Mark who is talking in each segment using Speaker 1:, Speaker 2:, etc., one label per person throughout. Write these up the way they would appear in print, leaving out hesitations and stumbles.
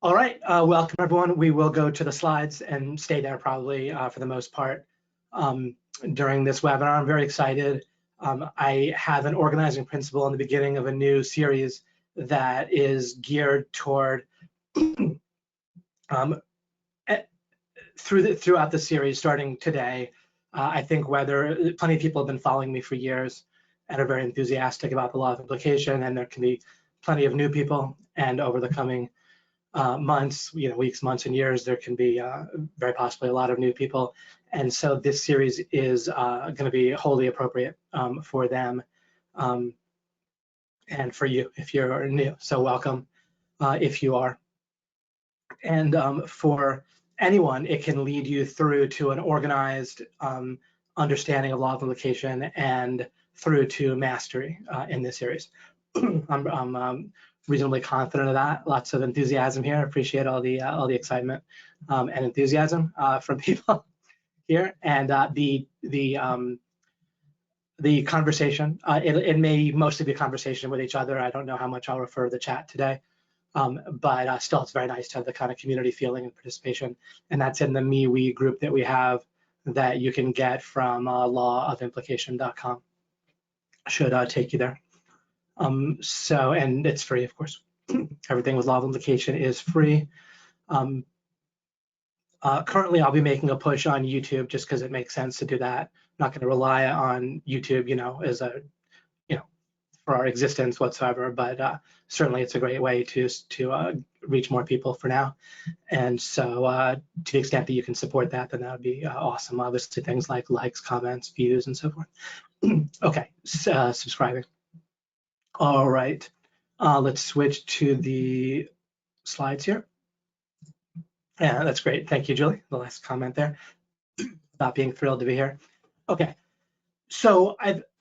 Speaker 1: All right, welcome everyone. We will go to the slides and stay there probably for the most part during this webinar. I'm very excited. I have an organizing principle in the beginning of a new series that is geared toward throughout the series starting today. I think whether plenty of people have been following me for years and are very enthusiastic about the law of implication, and there can be plenty of new people, and over the coming months, weeks, months, and years, there can be very possibly a lot of new people. And so this series is going to be wholly appropriate for them and for you if you're new. So welcome if you are. And for anyone, it can lead you through to an organized understanding of law of implication and through to mastery in this series. I'm reasonably confident of that. Lots of enthusiasm here. I appreciate all the excitement and enthusiasm from people here. And the conversation, it may mostly be a conversation with each other. I don't know how much I'll refer to the chat today, but still, it's very nice to have the kind of community feeling and participation. And that's in the me-we group that we have that you can get from lawofimplication.com. Should take you there. And it's free, of course. Everything with Law of Implication is free. Currently, I'll be making a push on YouTube just because it makes sense to do that. I'm not going to rely on YouTube, as a, for our existence whatsoever. But certainly, it's a great way to reach more people for now. And so, to the extent that you can support that, then that would be awesome. Obviously, things like likes, comments, views, and so forth. Okay, subscribing. All right, let's switch to the slides here. Yeah, that's great. Thank you, Julie. The last comment there about being thrilled to be here. Okay, so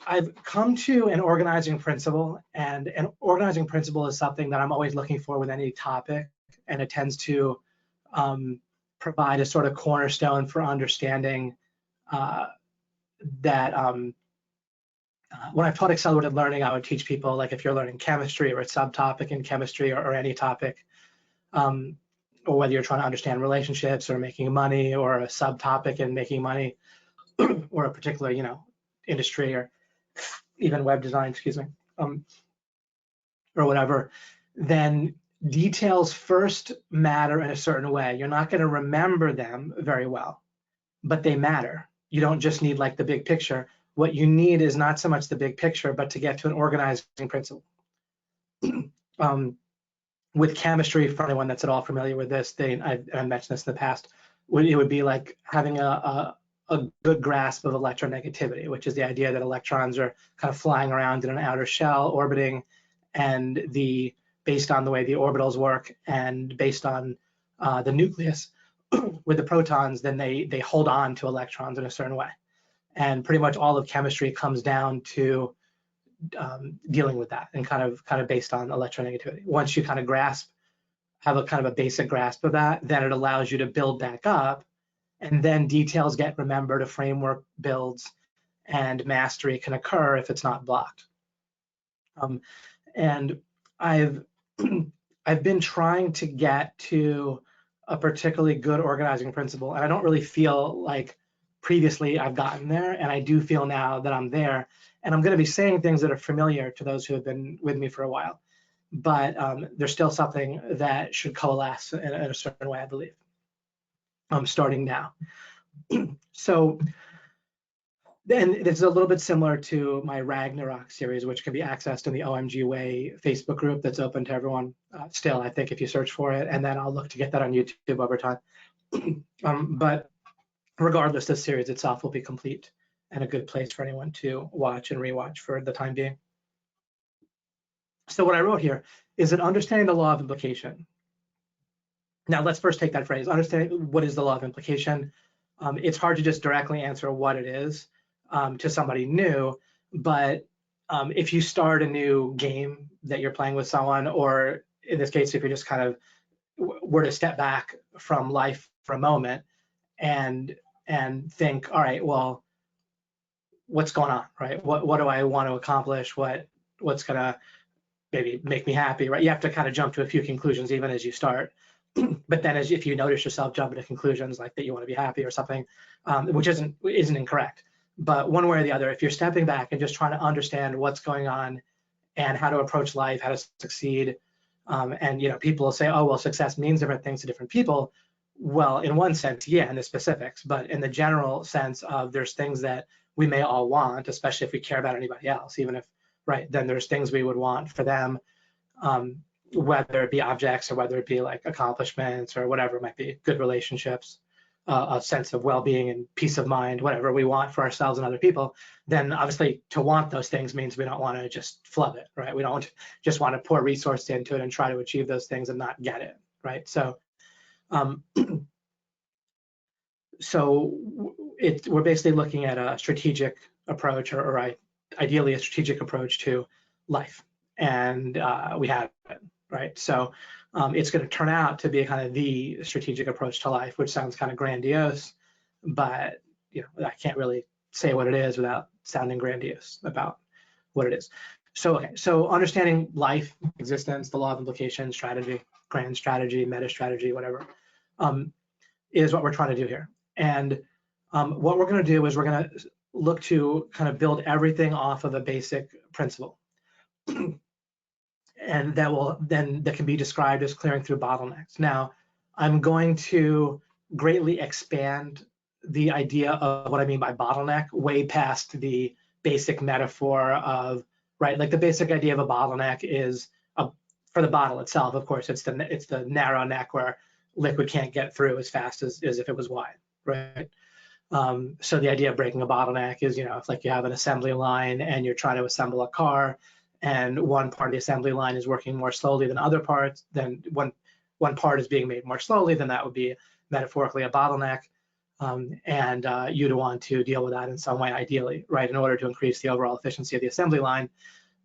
Speaker 1: I've come to an organizing principle, and an organizing principle is something that I'm always looking for with any topic, and it tends to provide a sort of cornerstone for understanding that when I've taught accelerated learning, I would teach people, like if you're learning chemistry or a subtopic in chemistry or any topic, or whether you're trying to understand relationships or making money or a subtopic in making money or a particular, industry or even web design, excuse me, or whatever, then details first matter in a certain way. You're not going to remember them very well, but they matter. You don't just need like the big picture. What you need is not so much the big picture, but to get to an organizing principle. With chemistry, for anyone that's at all familiar with this, I mentioned this in the past, it would be like having a good grasp of electronegativity, which is the idea that electrons are kind of flying around in an outer shell, orbiting, and based on the way the orbitals work and based on the nucleus with the protons, then they hold on to electrons in a certain way. And pretty much all of chemistry comes down to dealing with that and kind of based on electronegativity. Once you kind of have a kind of a basic grasp of that, then it allows you to build back up, and then details get remembered, a framework builds, and mastery can occur if it's not blocked. And I've been trying to get to a particularly good organizing principle, and I don't really feel like previously I've gotten there, and I do feel now that I'm there. And I'm going to be saying things that are familiar to those who have been with me for a while, but there's still something that should coalesce in a certain way, I believe. I'm starting now. So then it's a little bit similar to my Ragnarok series, which can be accessed in the OMG Way Facebook group that's open to everyone still, I think, if you search for it. And then I'll look to get that on YouTube over time. But regardless, this series itself will be complete and a good place for anyone to watch and rewatch for the time being. So what I wrote here is that understanding the law of implication. Now let's first take that phrase, understanding what is the law of implication. It's hard to just directly answer what it is to somebody new, but if you start a new game that you're playing with someone, or in this case, if you just kind of were to step back from life for a moment and think, all right, well, what's going on, right? What do I want to accomplish? What's gonna maybe make me happy, right? You have to kind of jump to a few conclusions even as you start. But then if you notice yourself jumping to conclusions like that you want to be happy or something, which isn't incorrect, but one way or the other, if you're stepping back and just trying to understand what's going on and how to approach life, how to succeed, and people will say, oh, well, success means different things to different people. Well, in one sense, yeah, in the specifics, but in the general sense of there's things that we may all want, especially if we care about anybody else, even if, right, then there's things we would want for them, whether it be objects or whether it be like accomplishments or whatever it might be, good relationships, a sense of well-being and peace of mind, whatever we want for ourselves and other people. Then obviously to want those things means we don't want to just flub it, right? We don't just want to pour resources into it and try to achieve those things and not get it, right? So we're basically looking at a strategic approach, or ideally a strategic approach to life, and we have it, right? So it's going to turn out to be kind of the strategic approach to life, which sounds kind of grandiose, but I can't really say what it is without sounding grandiose about what it is. So okay, so understanding life, existence, the law of implication, strategy, grand strategy, meta strategy, whatever, is what we're trying to do here. And what we're going to do is we're going to look to kind of build everything off of a basic principle. And that can be described as clearing through bottlenecks. Now, I'm going to greatly expand the idea of what I mean by bottleneck way past the basic metaphor of, right, like the basic idea of a bottleneck is for the bottle itself, of course, it's the narrow neck where liquid can't get through as fast as if it was wide, right? So the idea of breaking a bottleneck is, if like you have an assembly line and you're trying to assemble a car, and one part of the assembly line is working more slowly than other parts, then one part is being made more slowly, then that would be metaphorically a bottleneck, and you'd want to deal with that in some way, ideally, right? In order to increase the overall efficiency of the assembly line,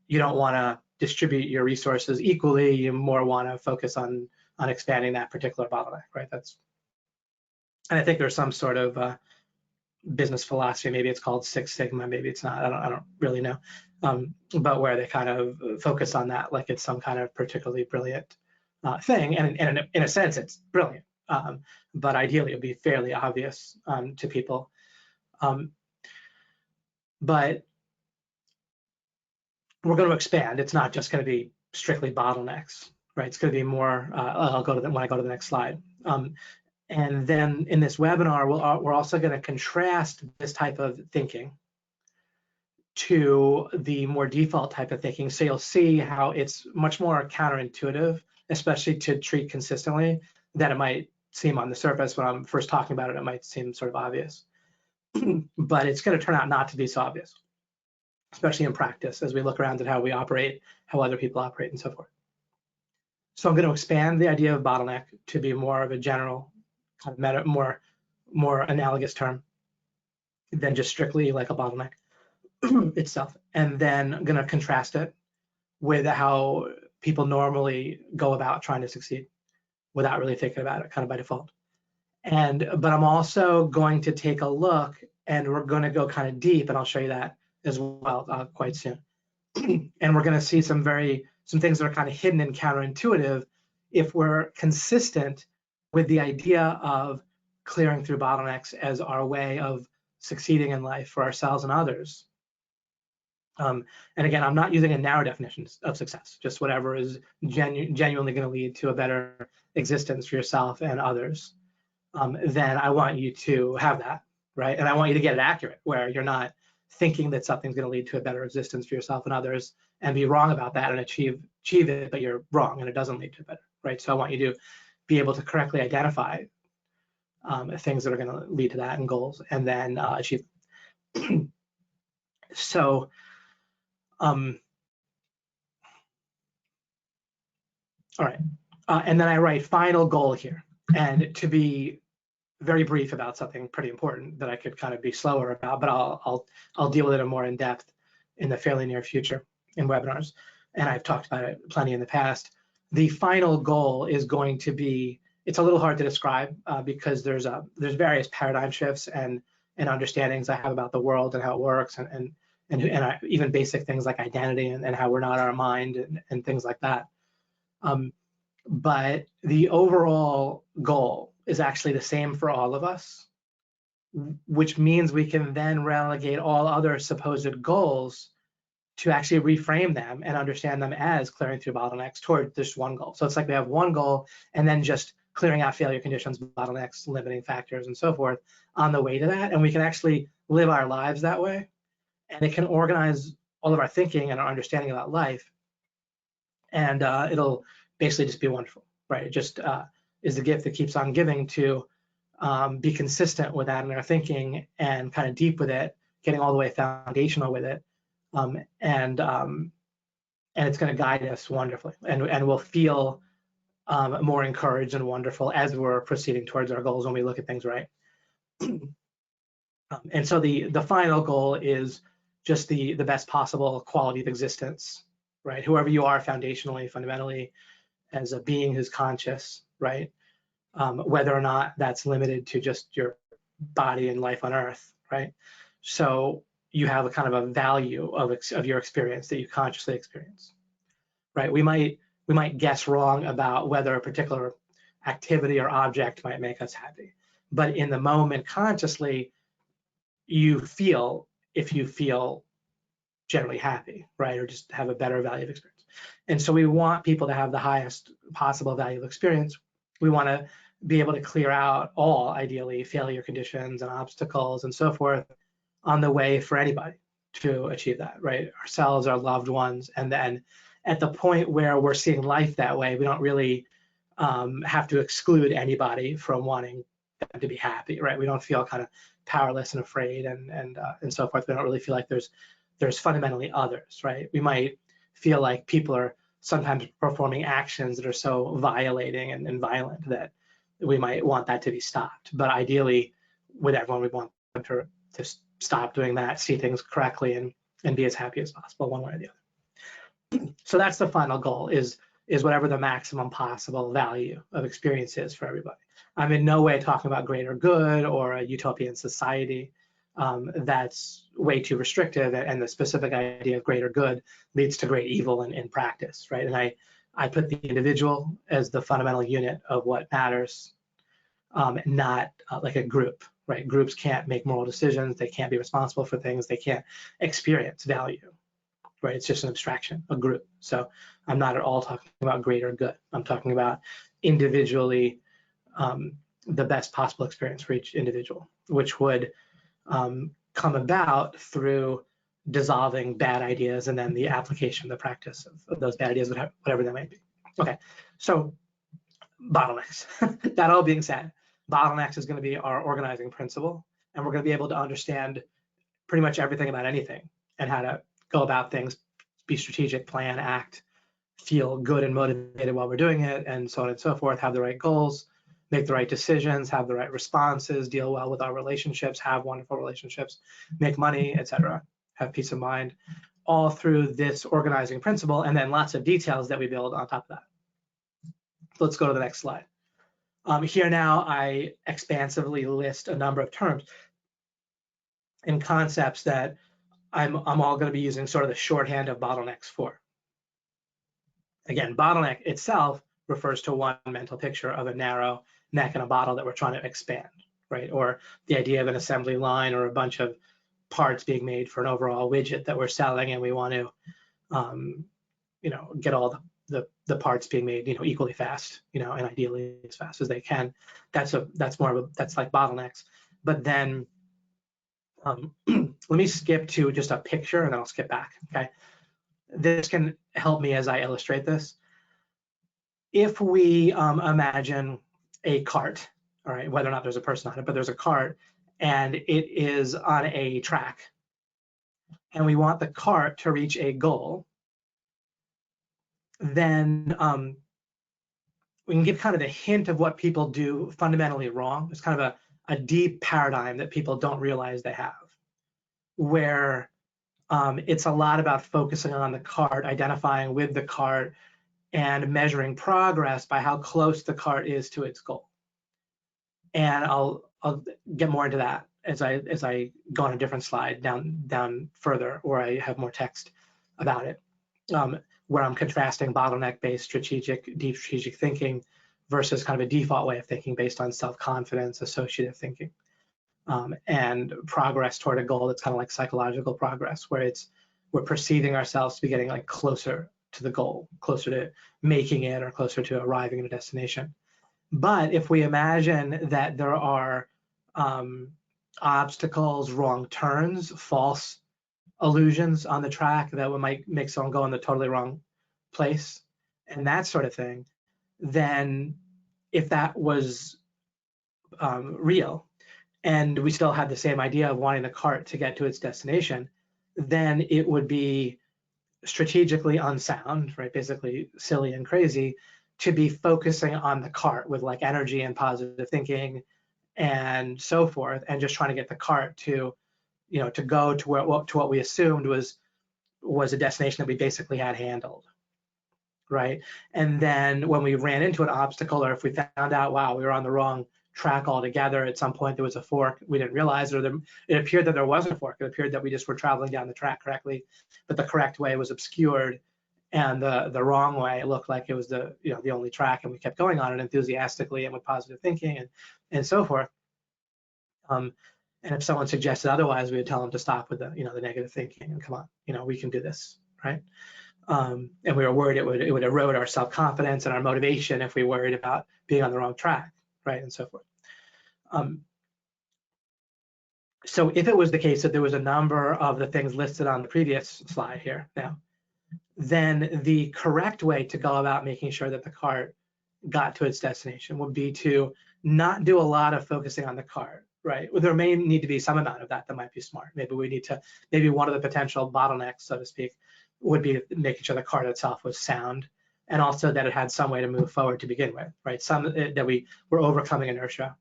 Speaker 1: you don't want to distribute your resources equally. You more want to focus on expanding that particular bottleneck, right? And I think there's some sort of business philosophy, maybe it's called Six Sigma, maybe it's not, I don't really know, but where they kind of focus on that like it's some kind of particularly brilliant thing, and in a sense it's brilliant, but ideally it would be fairly obvious to people, but we're going to expand. It's not just going to be strictly bottlenecks, right? It's going to be more, I'll go to them when I go to the next slide. And then in this webinar, we're also going to contrast this type of thinking to the more default type of thinking. So you'll see how it's much more counterintuitive, especially to treat consistently, than it might seem on the surface. When I'm first talking about it, it might seem sort of obvious. But it's going to turn out not to be so obvious, especially in practice as we look around at how we operate, how other people operate, and so forth. So I'm going to expand the idea of bottleneck to be more of a general, kind of more analogous term than just strictly like a bottleneck itself. And then I'm going to contrast it with how people normally go about trying to succeed without really thinking about it, kind of by default. But I'm also going to take a look, and we're going to go kind of deep, and I'll show you that as well quite soon. And we're going to see some things that are kind of hidden and counterintuitive if we're consistent with the idea of clearing through bottlenecks as our way of succeeding in life for ourselves and others. And again, I'm not using a narrow definition of success, just whatever is genuinely going to lead to a better existence for yourself and others. Then I want you to have that, right? And I want you to get it accurate, where you're not thinking that something's going to lead to a better existence for yourself and others and be wrong about that and achieve it, but you're wrong and it doesn't lead to better, right? So I want you to be able to correctly identify things that are going to lead to that and goals, and then achieve them. So all right, and then I write final goal here, and to be very brief about something pretty important that I could kind of be slower about, but I'll deal with it more in depth in the fairly near future in webinars, and I've talked about it plenty in the past. The final goal is going to be, it's a little hard to describe because there's various paradigm shifts and understandings I have about the world and how it works, and even basic things like identity and how we're not our mind and things like that. but the overall goal is actually the same for all of us, which means we can then relegate all other supposed goals to actually reframe them and understand them as clearing through bottlenecks toward just one goal. So it's like we have one goal and then just clearing out failure conditions, bottlenecks, limiting factors, and so forth on the way to that. And we can actually live our lives that way. And it can organize all of our thinking and our understanding about life. And it'll basically just be wonderful, right? It just is the gift that keeps on giving to be consistent with that in our thinking and kind of deep with it, getting all the way foundational with it. And it's going to guide us wonderfully, and we'll feel more encouraged and wonderful as we're proceeding towards our goals when we look at things right. And so the final goal is just the best possible quality of existence, right? Whoever you are foundationally, fundamentally, as a being who's conscious, right? Whether or not that's limited to just your body and life on Earth, right? So you have a kind of a value of your experience that you consciously experience, right? We might guess wrong about whether a particular activity or object might make us happy, but in the moment, consciously, you feel if you feel generally happy, right, or just have a better value of experience. And so we want people to have the highest possible value of experience. We want to be able to clear out all, ideally, failure conditions and obstacles and so forth on the way for anybody to achieve that, right? Ourselves, our loved ones, and then at the point where we're seeing life that way, we don't really have to exclude anybody from wanting them to be happy, right? We don't feel kind of powerless and afraid and so forth. We don't really feel like there's fundamentally others, right? We might feel like people are sometimes performing actions that are so violating and violent that we might want that to be stopped. But ideally, with everyone, we want them to stop doing that, see things correctly, and be as happy as possible one way or the other. So that's the final goal, is whatever the maximum possible value of experience is for everybody. I'm in no way talking about greater good or a utopian society. That's way too restrictive, and the specific idea of greater good leads to great evil in practice, right? And I put the individual as the fundamental unit of what matters, not like a group, right? Groups can't make moral decisions, they can't be responsible for things, they can't experience value, right? It's just an abstraction, a group. So I'm not at all talking about greater good. I'm talking about individually the best possible experience for each individual, which would come about through dissolving bad ideas and then the application, the practice of those bad ideas, whatever that might be. Okay, so bottlenecks. That all being said, bottlenecks is going to be our organizing principle, and we're going to be able to understand pretty much everything about anything and how to go about things, be strategic, plan, act, feel good and motivated while we're doing it, and so on and so forth, have the right goals, make the right decisions, have the right responses, deal well with our relationships, have wonderful relationships, make money, etc., have peace of mind, all through this organizing principle, and then lots of details that we build on top of that. Let's go to the next slide. Here now I expansively list a number of terms and concepts that I'm all going to be using sort of the shorthand of bottlenecks for. Again, bottleneck itself refers to one mental picture of a narrow neck in a bottle that we're trying to expand, right? Or the idea of an assembly line or a bunch of parts being made for an overall widget that we're selling, and we want to, get all the parts being made, equally fast, and ideally as fast as they can. That's like bottlenecks. But then let me skip to just a picture and then I'll skip back, okay? This can help me as I illustrate this. If we imagine a cart, all right, whether or not there's a person on it, but there's a cart and it is on a track, and we want the cart to reach a goal, then we can give kind of a hint of what people do fundamentally wrong. It's kind of a deep paradigm that people don't realize they have, where it's a lot about focusing on the cart, identifying with the cart, and measuring progress by how close the cart is to its goal. And I'll get more into that as I go on a different slide down further, where I have more text about it. where I'm contrasting bottleneck-based deep strategic thinking versus kind of a default way of thinking based on self-confidence, associative thinking, and progress toward a goal that's kind of like psychological progress, where we're perceiving ourselves to be getting like closer to the goal, closer to making it, or closer to arriving at a destination. But if we imagine that there are obstacles, wrong turns, false illusions on the track that might make someone go in the totally wrong place and that sort of thing, then if that was real and we still had the same idea of wanting the cart to get to its destination, then it would be strategically unsound, right? Basically silly and crazy to be focusing on the cart with like energy and positive thinking and so forth, and just trying to get the cart to, to go to what we assumed was a destination that we basically had handled, right? And then when we ran into an obstacle, or if we found out, wow, we were on the wrong track altogether, at some point there was a fork, we didn't realize, or it appeared that there wasn't a fork, it appeared that we just were traveling down the track correctly, but the correct way was obscured, and the wrong way looked like it was the only track, and we kept going on it enthusiastically and with positive thinking and so forth. And if someone suggested otherwise, we would tell them to stop with the negative thinking and come on, we can do this, right? And we were worried it would erode our self-confidence and our motivation if we worried about being on the wrong track, right, and so forth. So if it was the case that there was a number of the things listed on the previous slide here now, then the correct way to go about making sure that the cart got to its destination would be to not do a lot of focusing on the cart, right? Well, there may need to be some amount of that might be smart. Maybe one of the potential bottlenecks, so to speak, would be making sure the cart itself was sound, and also that it had some way to move forward to begin with, right? That we were overcoming inertia,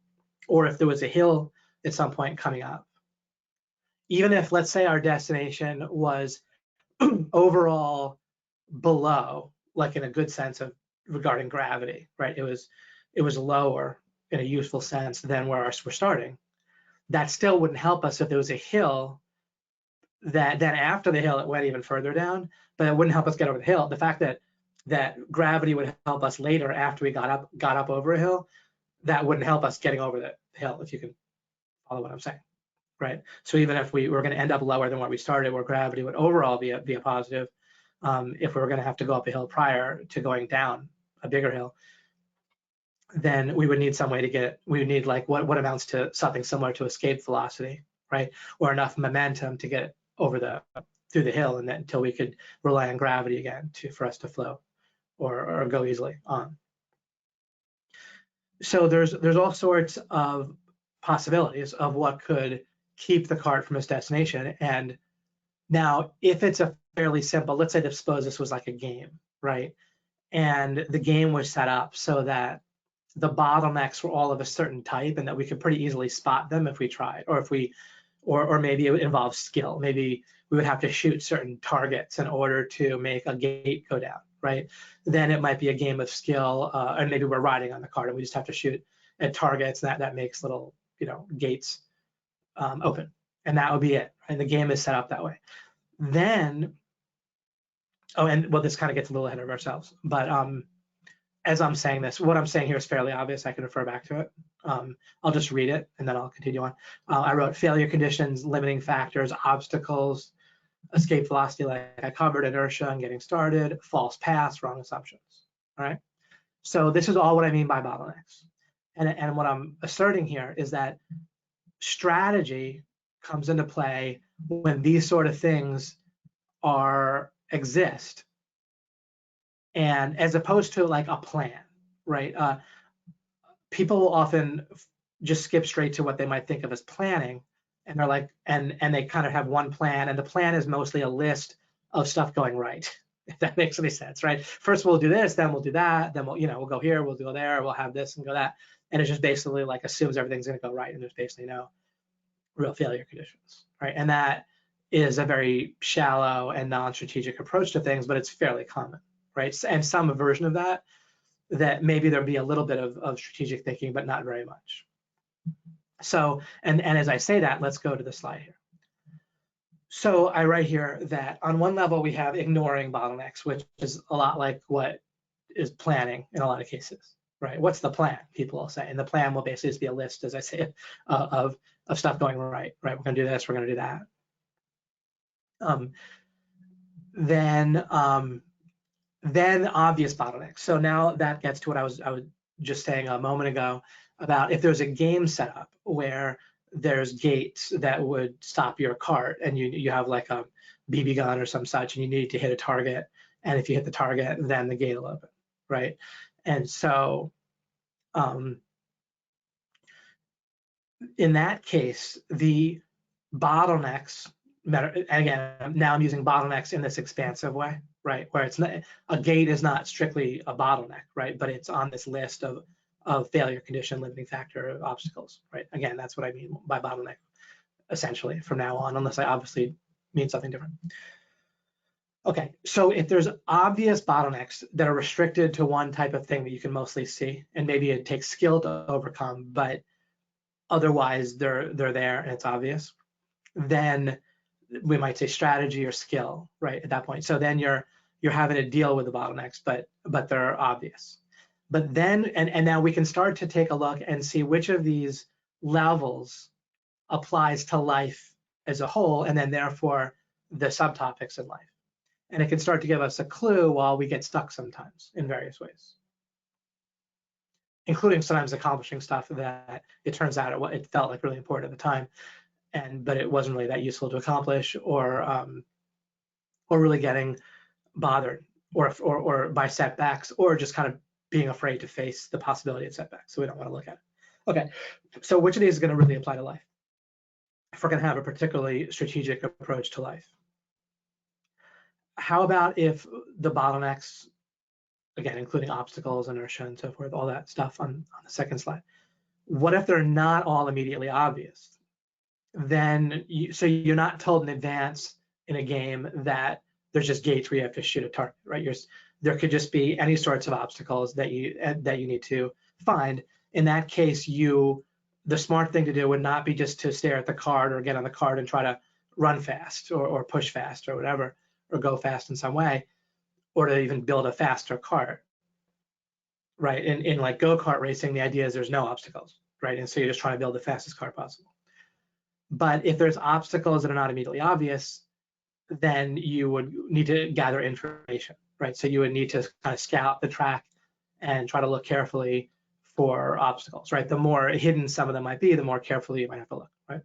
Speaker 1: or if there was a hill at some point coming up. Even if, let's say, our destination was overall below, like in a good sense of regarding gravity, right? It was lower in a useful sense than where we're starting. That still wouldn't help us if there was a hill that then after the hill it went even further down, but it wouldn't help us get over the hill. The fact that gravity would help us later after we got up over a hill, that wouldn't help us getting over the hill, if you can follow what I'm saying, right? So even if we were going to end up lower than where we started, where gravity would overall be a positive, if we were going to have to go up a hill prior to going down a bigger hill, then we would need some way to we would need like what amounts to something similar to escape velocity, right? Or enough momentum to get over through the hill, and then until we could rely on gravity again for us to flow or go easily on. So there's all sorts of possibilities of what could keep the cart from its destination. And now, if it's a fairly simple, let's say, suppose this was like a game, right? And the game was set up so that the bottlenecks were all of a certain type, and that we could pretty easily spot them if we tried, or maybe it involves skill. Maybe we would have to shoot certain targets in order to make a gate go down, right? Then it might be a game of skill, and maybe we're riding on the cart and we just have to shoot at targets, and that makes little gates open, and that would be it. And the game is set up that way. Then, this kind of gets a little ahead of ourselves, but as I'm saying this, what I'm saying here is fairly obvious. I can refer back to it. I'll just read it and then I'll continue on. I wrote failure conditions, limiting factors, obstacles, escape velocity, like I covered, inertia and getting started, false paths, wrong assumptions. All right. So this is all what I mean by bottlenecks. And what I'm asserting here is that strategy comes into play when these sort of things exist, and as opposed to like a plan, right? People will often just skip straight to what they might think of as planning, and they're like, and they kind of have one plan, and the plan is mostly a list of stuff going right, if that makes any sense, right? First we'll do this, then we'll do that, then we'll go here, we'll go there, we'll have this and go that, and it just basically like assumes everything's going to go right, and there's basically no real failure conditions, right? And that is a very shallow and non-strategic approach to things, but it's fairly common, right? And some version of that maybe there'd be a little bit of strategic thinking, but not very much. So, and as I say that, let's go to the slide here. So I write here that on one level we have ignoring bottlenecks, which is a lot like what is planning in a lot of cases, right? What's the plan? People will say, and the plan will basically just be a list, as I say, of stuff going right. Right, we're going to do this, we're going to do that. Then obvious bottlenecks. So now that gets to what I was just saying a moment ago about if there's a game setup where there's gates that would stop your cart, and you have like a BB gun or some such, and you need to hit a target, and if you hit the target, then the gate will open, right? And so in that case, the bottlenecks, and again, now I'm using bottlenecks in this expansive way, right? Where it's not, a gate is not strictly a bottleneck, right? But it's on this list of failure condition, limiting factor, obstacles, right? Again, that's what I mean by bottleneck, essentially, from now on, unless I obviously mean something different. Okay, so if there's obvious bottlenecks that are restricted to one type of thing that you can mostly see, and maybe it takes skill to overcome, but otherwise they're there and it's obvious, then we might say strategy or skill, right, at that point. So then you're having to deal with the bottlenecks, but they're obvious. But then, and now we can start to take a look and see which of these levels applies to life as a whole, and then therefore the subtopics in life. And it can start to give us a clue while we get stuck sometimes in various ways, including sometimes accomplishing stuff that it turns out it felt like really important at the time, but it wasn't really that useful to accomplish, or really getting bothered or by setbacks, or just kind of being afraid to face the possibility of setbacks. So we don't want to look at it. Okay, so which of these is going to really apply to life if we're going to have a particularly strategic approach to life? How about if the bottlenecks, again, including obstacles, inertia, and so forth, all that stuff on the second slide, what if they're not all immediately obvious? Then so you're not told in advance in a game that there's just gates where you have to shoot a target, right? There could just be any sorts of obstacles that you need to find. In that case, the smart thing to do would not be just to stare at the card or get on the card and try to run fast or push fast or whatever, or go fast in some way, or to even build a faster cart, right? In like go-kart racing, the idea is there's no obstacles, right? And so you're just trying to build the fastest car possible. But if there's obstacles that are not immediately obvious, then you would need to gather information, right? So you would need to kind of scout the track and try to look carefully for obstacles, right? The more hidden some of them might be, the more carefully you might have to look, right?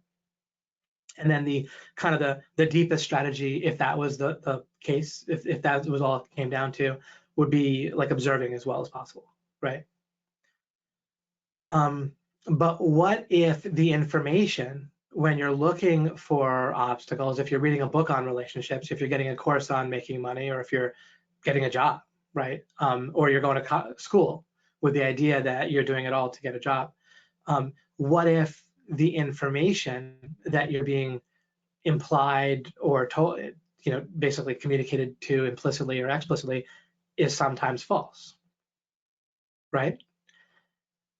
Speaker 1: And then the kind of the deepest strategy, if that was the case, if that was all it came down to, would be like observing as well as possible, right? But what if the information, when you're looking for obstacles, if you're reading a book on relationships, if you're getting a course on making money, or if you're getting a job, right? Or you're going to school with the idea that you're doing it all to get a job. What if the information that you're being implied or told, basically communicated to implicitly or explicitly, is sometimes false, right?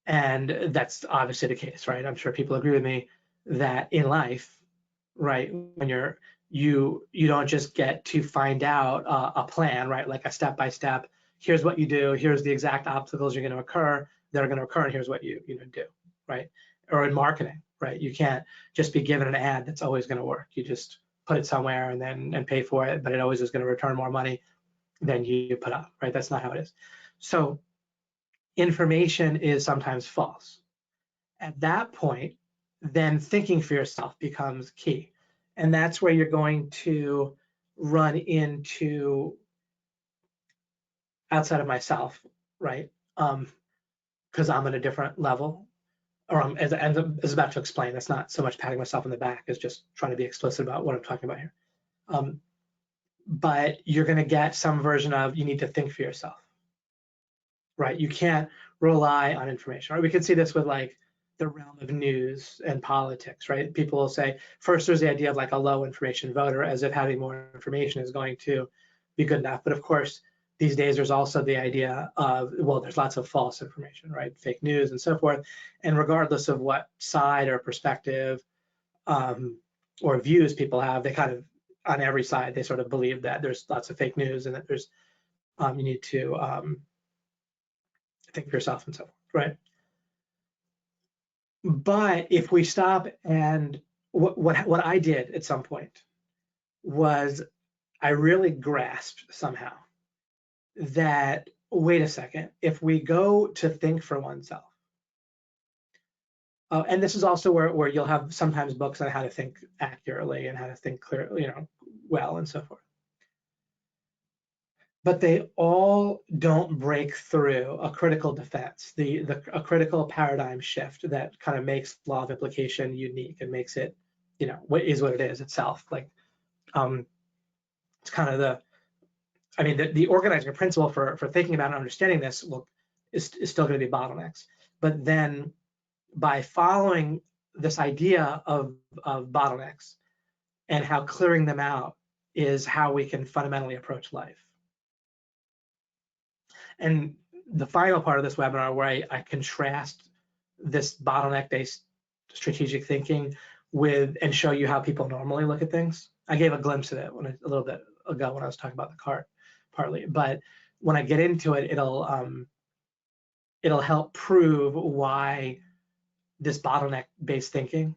Speaker 1: And that's obviously the case, right? I'm sure people agree with me that in life, right, when you don't just get to find out a plan, right, like a step-by-step, here's what you do, here's the exact obstacles that are going to occur, and here's what you do, right? Or in marketing, right, you can't just be given an ad that's always going to work. You just put it somewhere and pay for it, but it always is going to return more money than you put up, right? That's not how it is. So information is sometimes false. At that point, then thinking for yourself becomes key. And that's where you're going to run into outside of myself, right? Because I'm at a different level, or as I was about to explain, that's not so much patting myself on the back as just trying to be explicit about what I'm talking about here. But you're going to get some version of you need to think for yourself, right? You can't rely on information. Right? We could see this with like the realm of news and politics, right? People will say, first there's the idea of like a low information voter, as if having more information is going to be good enough. But of course, these days there's also the idea of, well, there's lots of false information, right? Fake news and so forth. And regardless of what side or perspective or views people have, they kind of on every side, they sort of believe that there's lots of fake news and that there's you need to think for yourself and so forth, right? But if we stop and what I did at some point was I really grasped somehow that, wait a second, if we go to think for oneself, and this is also where you'll have sometimes books on how to think accurately and how to think clearly, well and so forth. But they all don't break through a critical defense, a critical paradigm shift that kind of makes law of implication unique and makes it, what it is itself. Like, it's kind of the organizing principle for thinking about and understanding this is still going to be bottlenecks. But then by following this idea of bottlenecks and how clearing them out is how we can fundamentally approach life. And the final part of this webinar, where I contrast this bottleneck-based strategic thinking with and show you how people normally look at things. I gave a glimpse of it a little bit ago when I was talking about the cart, partly. But when I get into it, it'll help prove why this bottleneck-based thinking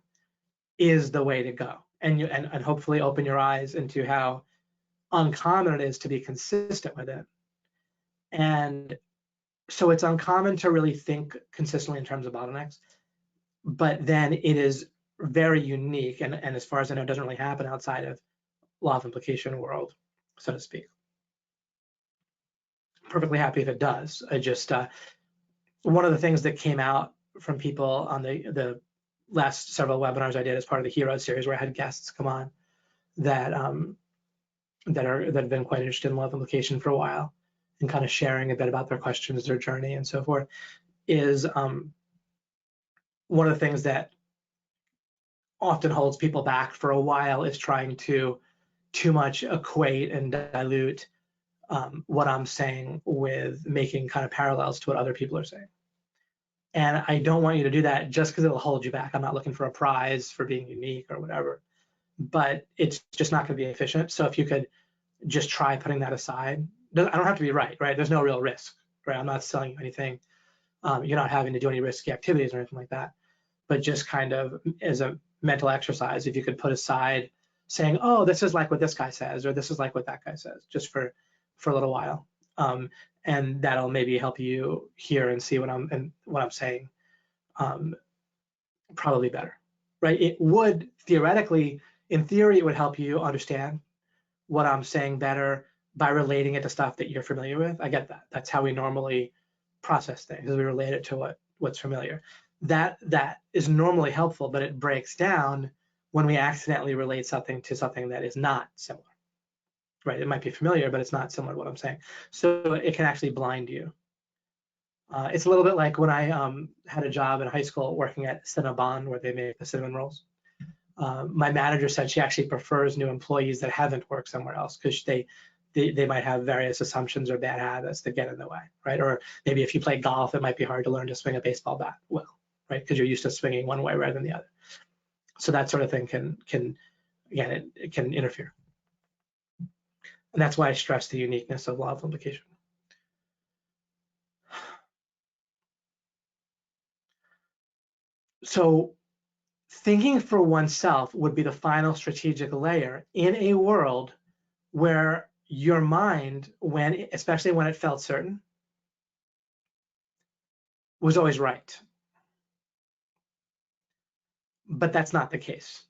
Speaker 1: is the way to go, and hopefully open your eyes into how uncommon it is to be consistent with it. And so it's uncommon to really think consistently in terms of bottlenecks, but then it is very unique, and as far as I know, it doesn't really happen outside of law of implication world, so to speak. Perfectly happy if it does. I just one of the things that came out from people on the last several webinars I did as part of the Heroes series, where I had guests come on that that have been quite interested in law of implication for a while and kind of sharing a bit about their questions, their journey, and so forth, is one of the things that often holds people back for a while is trying to too much equate and dilute what I'm saying with making kind of parallels to what other people are saying. And I don't want you to do that just because it'll hold you back. I'm not looking for a prize for being unique or whatever, but it's just not going to be efficient. So if you could just try putting that aside, I don't have to be right? There's no real risk, right? I'm not selling you anything. You're not having to do any risky activities or anything like that. But just kind of as a mental exercise, if you could put aside saying, oh, this is like what this guy says, or this is like what that guy says, just for a little while. And that'll maybe help you hear and see what I'm saying probably better, right? It would theoretically, in theory, it would help you understand what I'm saying better by relating it to stuff that you're familiar with. I get that. That's how we normally process things, is we relate it to what's familiar. That is normally helpful, but it breaks down when we accidentally relate something to something that is not similar. Right, it might be familiar, but it's not similar to what I'm saying. So it can actually blind you. It's a little bit like when I had a job in high school working at Cinnabon, where they make the cinnamon rolls. My manager said she actually prefers new employees that haven't worked somewhere else because they might have various assumptions or bad habits that get in the way, right? Or maybe if you play golf, it might be hard to learn to swing a baseball bat well, right? Because you're used to swinging one way rather than the other. So that sort of thing can again, it can interfere. And that's why I stress the uniqueness of law of implication. So thinking for oneself would be the final strategic layer in a world where your mind, especially when it felt certain, was always right. But that's not the case.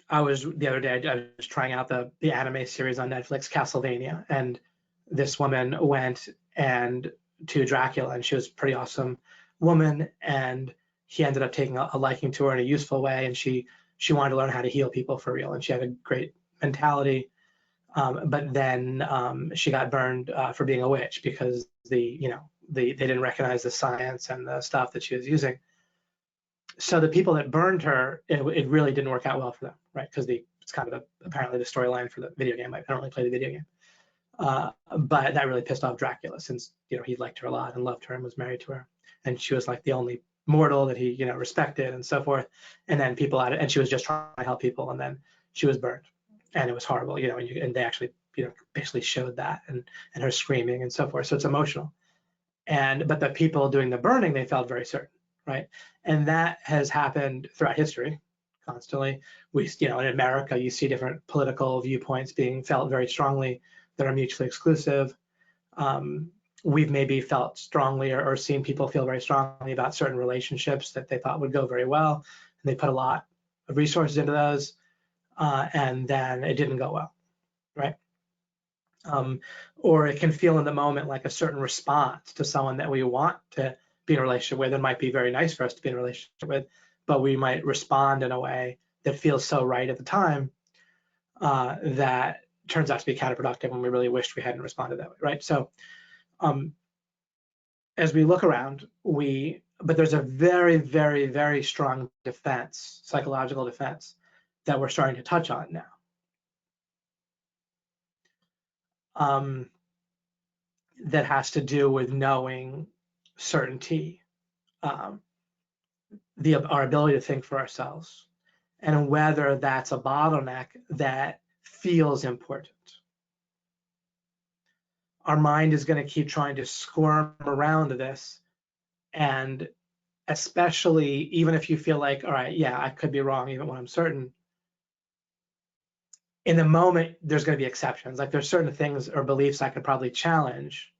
Speaker 1: The other day, I was trying out the anime series on Netflix, Castlevania, and this woman went to Dracula, and she was a pretty awesome woman, and he ended up taking a liking to her in a useful way, and she wanted to learn how to heal people for real, and she had a great mentality. But then she got burned for being a witch because they didn't recognize the science and the stuff that she was using. So the people that burned her, it really didn't work out well for them, right? Because it's kind of apparently the storyline for the video game. I don't really play the video game, but that really pissed off Dracula, since he liked her a lot and loved her and was married to her, and she was like the only mortal that he, you know, respected and so forth. And then people had it, and she was just trying to help people, and then she was burned, and it was horrible, you know, and they actually, you know, basically showed that, and her screaming and so forth. So it's emotional. But the people doing the burning, they felt very certain, right? And that has happened throughout history constantly. We, you know, in America, you see different political viewpoints being felt very strongly that are mutually exclusive. We've maybe felt strongly or seen people feel very strongly about certain relationships that they thought would go very well, and they put a lot of resources into those, and then it didn't go well, right? Or it can feel in the moment like a certain response to someone that we want to be in a relationship with. It might be very nice for us to be in a relationship with, but we might respond in a way that feels so right at the time that turns out to be counterproductive when we really wished we hadn't responded that way, right? So as we look around, but there's a very, very, very strong defense, psychological defense, that we're starting to touch on now. That has to do with knowing certainty, our ability to think for ourselves, and whether that's a bottleneck that feels important. Our mind is going to keep trying to squirm around this, and especially even if you feel like, all right, yeah, I could be wrong even when I'm certain, in the moment, there's going to be exceptions. Like there's certain things or beliefs I could probably challenge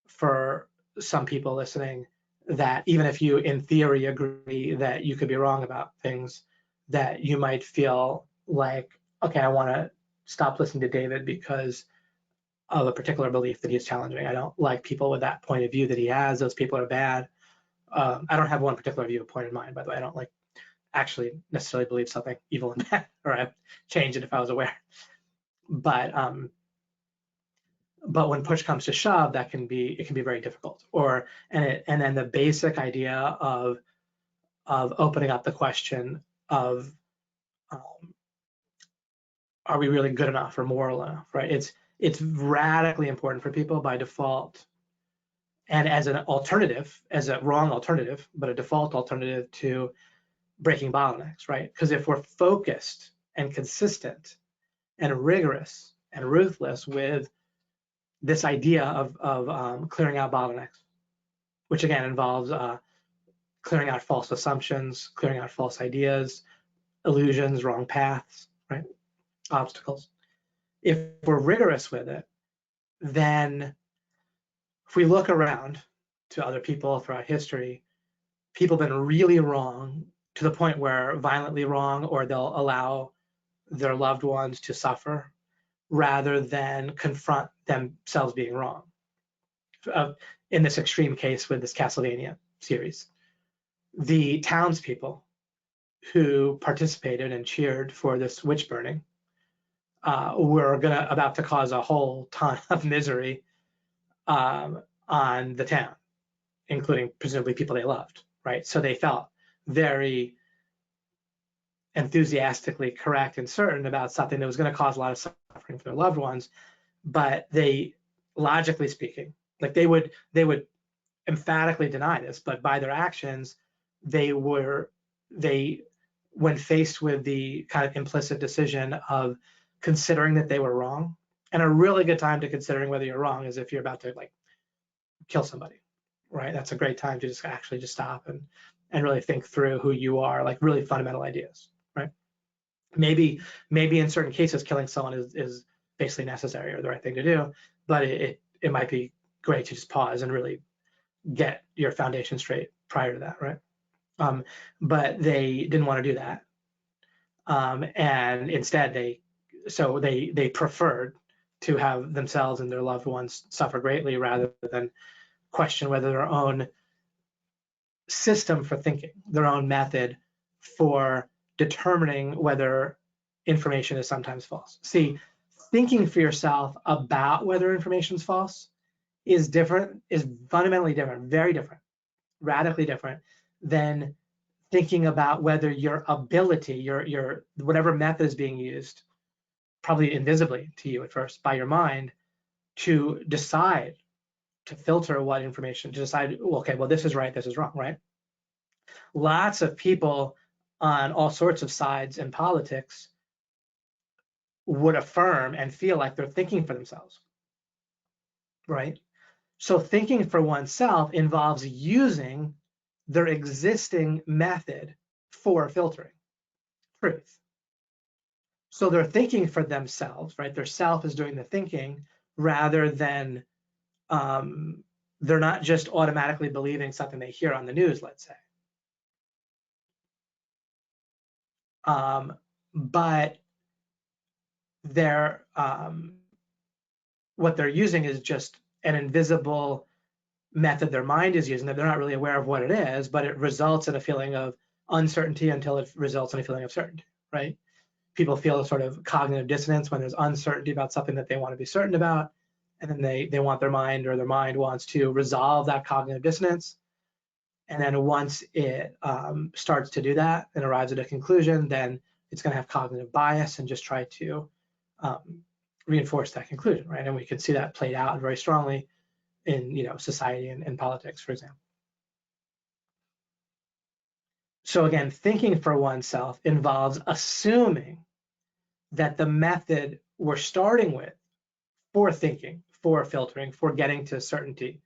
Speaker 1: for some people listening, that even if you in theory agree that you could be wrong about things, that you might feel like, okay, I want to stop listening to David because of a particular belief that he's challenging. I don't like people with that point of view that he has. Those people are bad. I don't have one particular view point in mind, by the way. I don't like actually necessarily believe something evil and bad, or I'd change it if I was aware. But when push comes to shove, it can be very difficult. And then the basic idea of opening up the question of are we really good enough or moral enough, right? It's radically important for people by default, and as an alternative, as a wrong alternative, but a default alternative to breaking bottlenecks, right? Because if we're focused and consistent and rigorous and ruthless with this idea of clearing out bottlenecks, which again involves clearing out false assumptions, clearing out false ideas, illusions, wrong paths, right? Obstacles. If we're rigorous with it, then if we look around to other people throughout history, people have been really wrong to the point where violently wrong, or they'll allow their loved ones to suffer rather than confront themselves being wrong. In this extreme case with this Castlevania series, the townspeople who participated and cheered for this witch burning were about to cause a whole ton of misery on the town, including presumably people they loved, right? So they felt very enthusiastically correct and certain about something that was going to cause a lot of suffering for their loved ones, but they, logically speaking, like they would emphatically deny this, but by their actions, when faced with the kind of implicit decision of considering that they were wrong, and a really good time to considering whether you're wrong is if you're about to like kill somebody, right? That's a great time to just stop and really think through who you are, like really fundamental ideas, right? Maybe in certain cases, killing someone is basically necessary or the right thing to do, but it might be great to just pause and really get your foundation straight prior to that, right? But they didn't want to do that, and instead they preferred to have themselves and their loved ones suffer greatly rather than question whether their own system for thinking, their own method for determining whether information is sometimes false. See, thinking for yourself about whether information is false is fundamentally different, very different, radically different than thinking about whether your ability, your whatever method is being used, probably invisibly to you at first by your mind, to decide, to filter what information, to decide, okay, well, this is right, this is wrong, right? Lots of people on all sorts of sides in politics would affirm and feel like they're thinking for themselves, right? So thinking for oneself involves using their existing method for filtering truth. So they're thinking for themselves, right? Their self is doing the thinking rather than they're not just automatically believing something they hear on the news, let's say. But they're what they're using is just an invisible method their mind is using that they're not really aware of what it is, but it results in a feeling of uncertainty until it results in a feeling of certainty, right? People feel a sort of cognitive dissonance when there's uncertainty about something that they want to be certain about, and then they want their mind, or their mind wants to resolve that cognitive dissonance. And then once it starts to do that and arrives at a conclusion, then it's going to have cognitive bias and just try to reinforce that conclusion, right? And we can see that played out very strongly in society and politics, for example. So again, thinking for oneself involves assuming that the method we're starting with for thinking, for filtering, for getting to certainty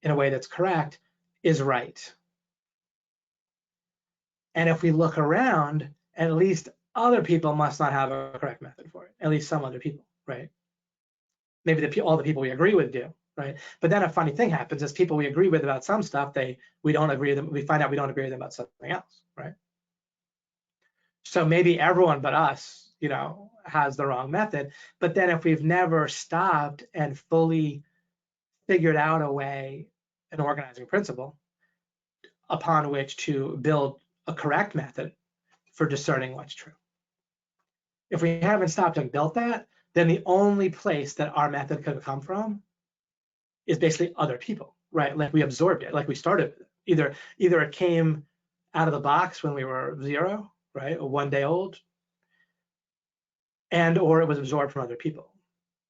Speaker 1: in a way that's correct is right. And if we look around, at least other people must not have a correct method for it, at least some other people, right? Maybe all the people we agree with do, right? But then a funny thing happens is people we agree with about some stuff, we don't agree with them, we find out we don't agree with them about something else, right? So maybe everyone but us, has the wrong method. But then if we've never stopped and fully figured out a way, an organizing principle upon which to build a correct method for discerning what's true. If we haven't stopped and built that, then the only place that our method could come from is basically other people, right? Like we absorbed it, like we started with it. Either it came out of the box when we were 0, right, or 1 day old, or it was absorbed from other people,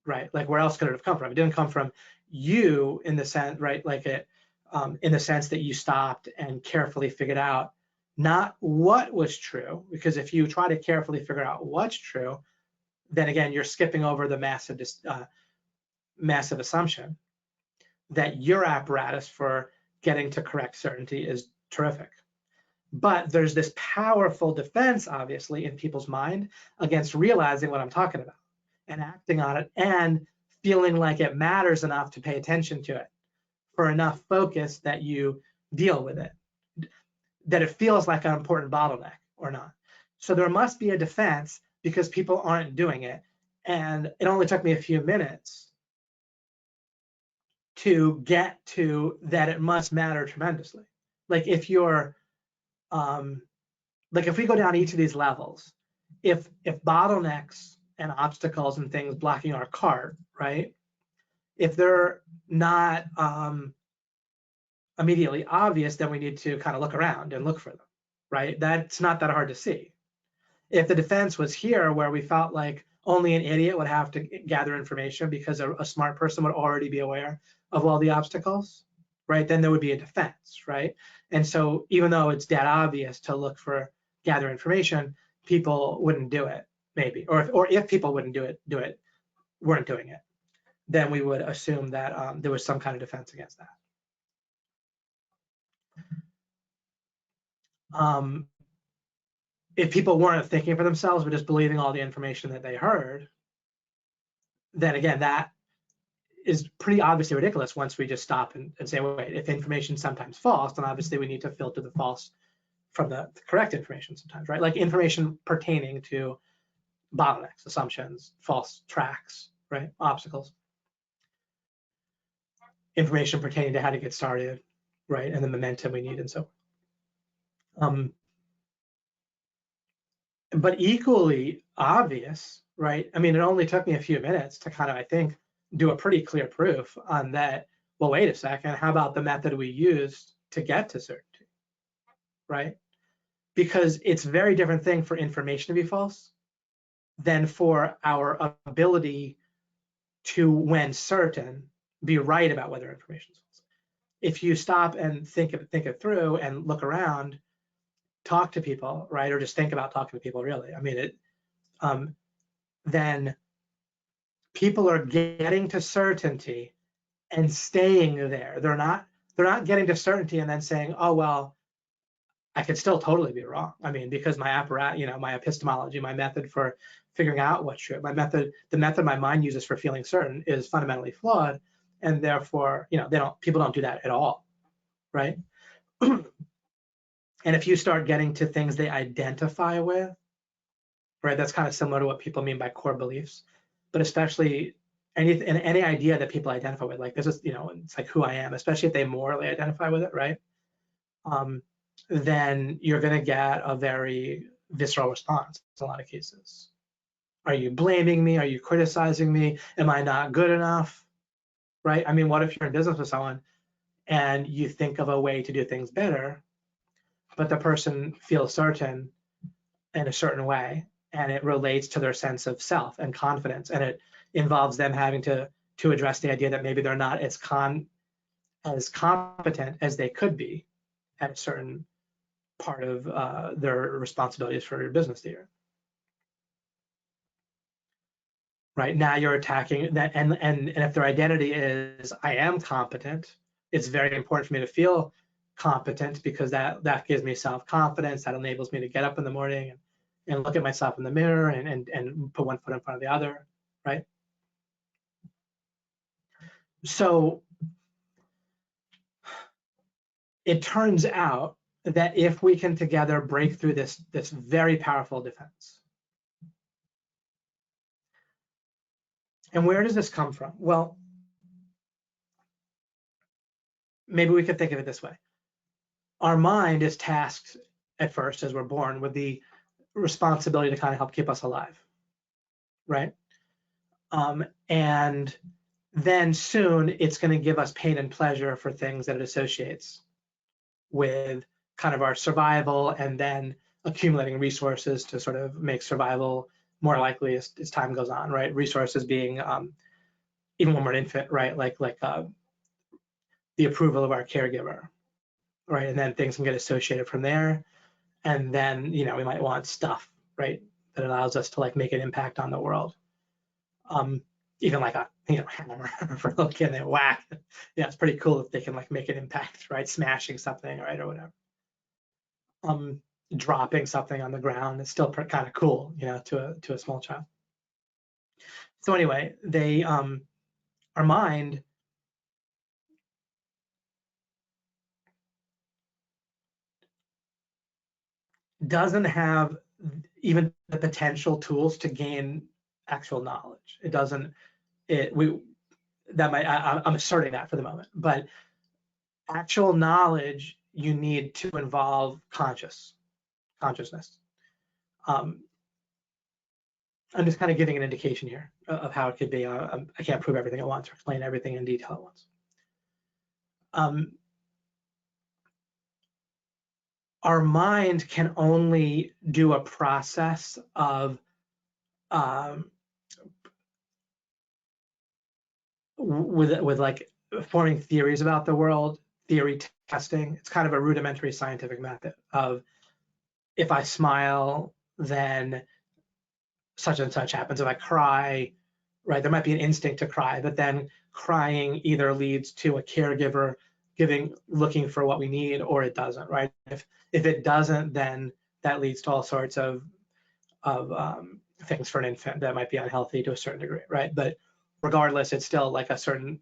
Speaker 1: right? Like where else could it have come from? It didn't come from you in the sense, right? Like in the sense that you stopped and carefully figured out not what was true, because if you try to carefully figure out what's true, then again, you're skipping over the massive assumption that your apparatus for getting to correct certainty is terrific. But there's this powerful defense, obviously, in people's mind against realizing what I'm talking about and acting on it and feeling like it matters enough to pay attention to it for enough focus that you deal with it, that it feels like an important bottleneck or not. So there must be a defense because people aren't doing it. And it only took me a few minutes to get to that it must matter tremendously. Like if you're, like if we go down each of these levels, if bottlenecks and obstacles and things blocking our cart, right? If they're not immediately obvious, then we need to kind of look around and look for them, right? That's not that hard to see. If the defense was here where we felt like only an idiot would have to gather information because a smart person would already be aware of all the obstacles, right? Then there would be a defense, right? And so even though it's dead obvious to look for gather information, people wouldn't do it, maybe, or if people wouldn't weren't doing it, then we would assume that there was some kind of defense against that. If people weren't thinking for themselves, but just believing all the information that they heard, then again, that is pretty obviously ridiculous once we just stop and say, wait, if information is sometimes false, then obviously we need to filter the false from the correct information sometimes, right? Like information pertaining to bottlenecks, assumptions, false tracks, right? Obstacles. Information pertaining to how to get started, right? And the momentum we need and so on. But equally obvious, right? I mean, it only took me a few minutes to kind of, I think, do a pretty clear proof on that. Well, wait a second, how about the method we used to get to certainty, right? Because it's a very different thing for information to be false than for our ability to, when certain, be right about whether information is false. if you stop and think it through and look around, talk to people, right? Or just think about talking to people, really. I mean, then people are getting to certainty and staying there. They're not getting to certainty and then saying, oh, well, I could still totally be wrong. I mean, because my apparatus, my epistemology, my method for figuring out what's true, the method my mind uses for feeling certain is fundamentally flawed, and therefore, people don't do that at all, right? And if you start getting to things they identify with, right, that's kind of similar to what people mean by core beliefs, but especially any idea that people identify with, like this is, it's like who I am, especially if they morally identify with it, right? Then you're going to get a very visceral response in a lot of cases. Are you blaming me? Are you criticizing me? Am I not good enough? Right? I mean, what if you're in business with someone and you think of a way to do things better, but the person feels certain in a certain way, and it relates to their sense of self and confidence, and it involves them having to address the idea that maybe they're not as competent as they could be at a certain part of their responsibilities for your business there. Right, now you're attacking that, and if their identity is I am competent, it's very important for me to feel competent because that gives me self-confidence, that enables me to get up in the morning and look at myself in the mirror and put one foot in front of the other, right? So it turns out that if we can together break through this very powerful defense. And where does this come from? Well, maybe we could think of it this way. Our mind is tasked at first, as we're born, with the responsibility to kind of help keep us alive, right? And then soon it's going to give us pain and pleasure for things that it associates with kind of our survival, and then accumulating resources to sort of make survival more likely as time goes on, right? Resources being, even when we're an infant, right? Like the approval of our caregiver, right? And then things can get associated from there. And then, we might want stuff, right? That allows us to like make an impact on the world. Even like a, hammer for a little kid, they whack. Yeah, it's pretty cool if they can like make an impact, right? Smashing something, right? Or whatever. Dropping something on the ground is still kind of cool, to a small child. So anyway, our mind doesn't have even the potential tools to gain actual knowledge. It doesn't. I'm asserting that for the moment, but actual knowledge you need to involve consciousness. I'm just kind of giving an indication here of how it could be. I can't prove everything at once or explain everything in detail at once. Our mind can only do a process of with like forming theories about the world, theory testing. It's kind of a rudimentary scientific method of, if I smile, then such and such happens. If I cry, right, there might be an instinct to cry, but then crying either leads to a caregiver looking for what we need, or it doesn't, right? If it doesn't, then that leads to all sorts of things for an infant that might be unhealthy to a certain degree, right? But regardless, it's still like a certain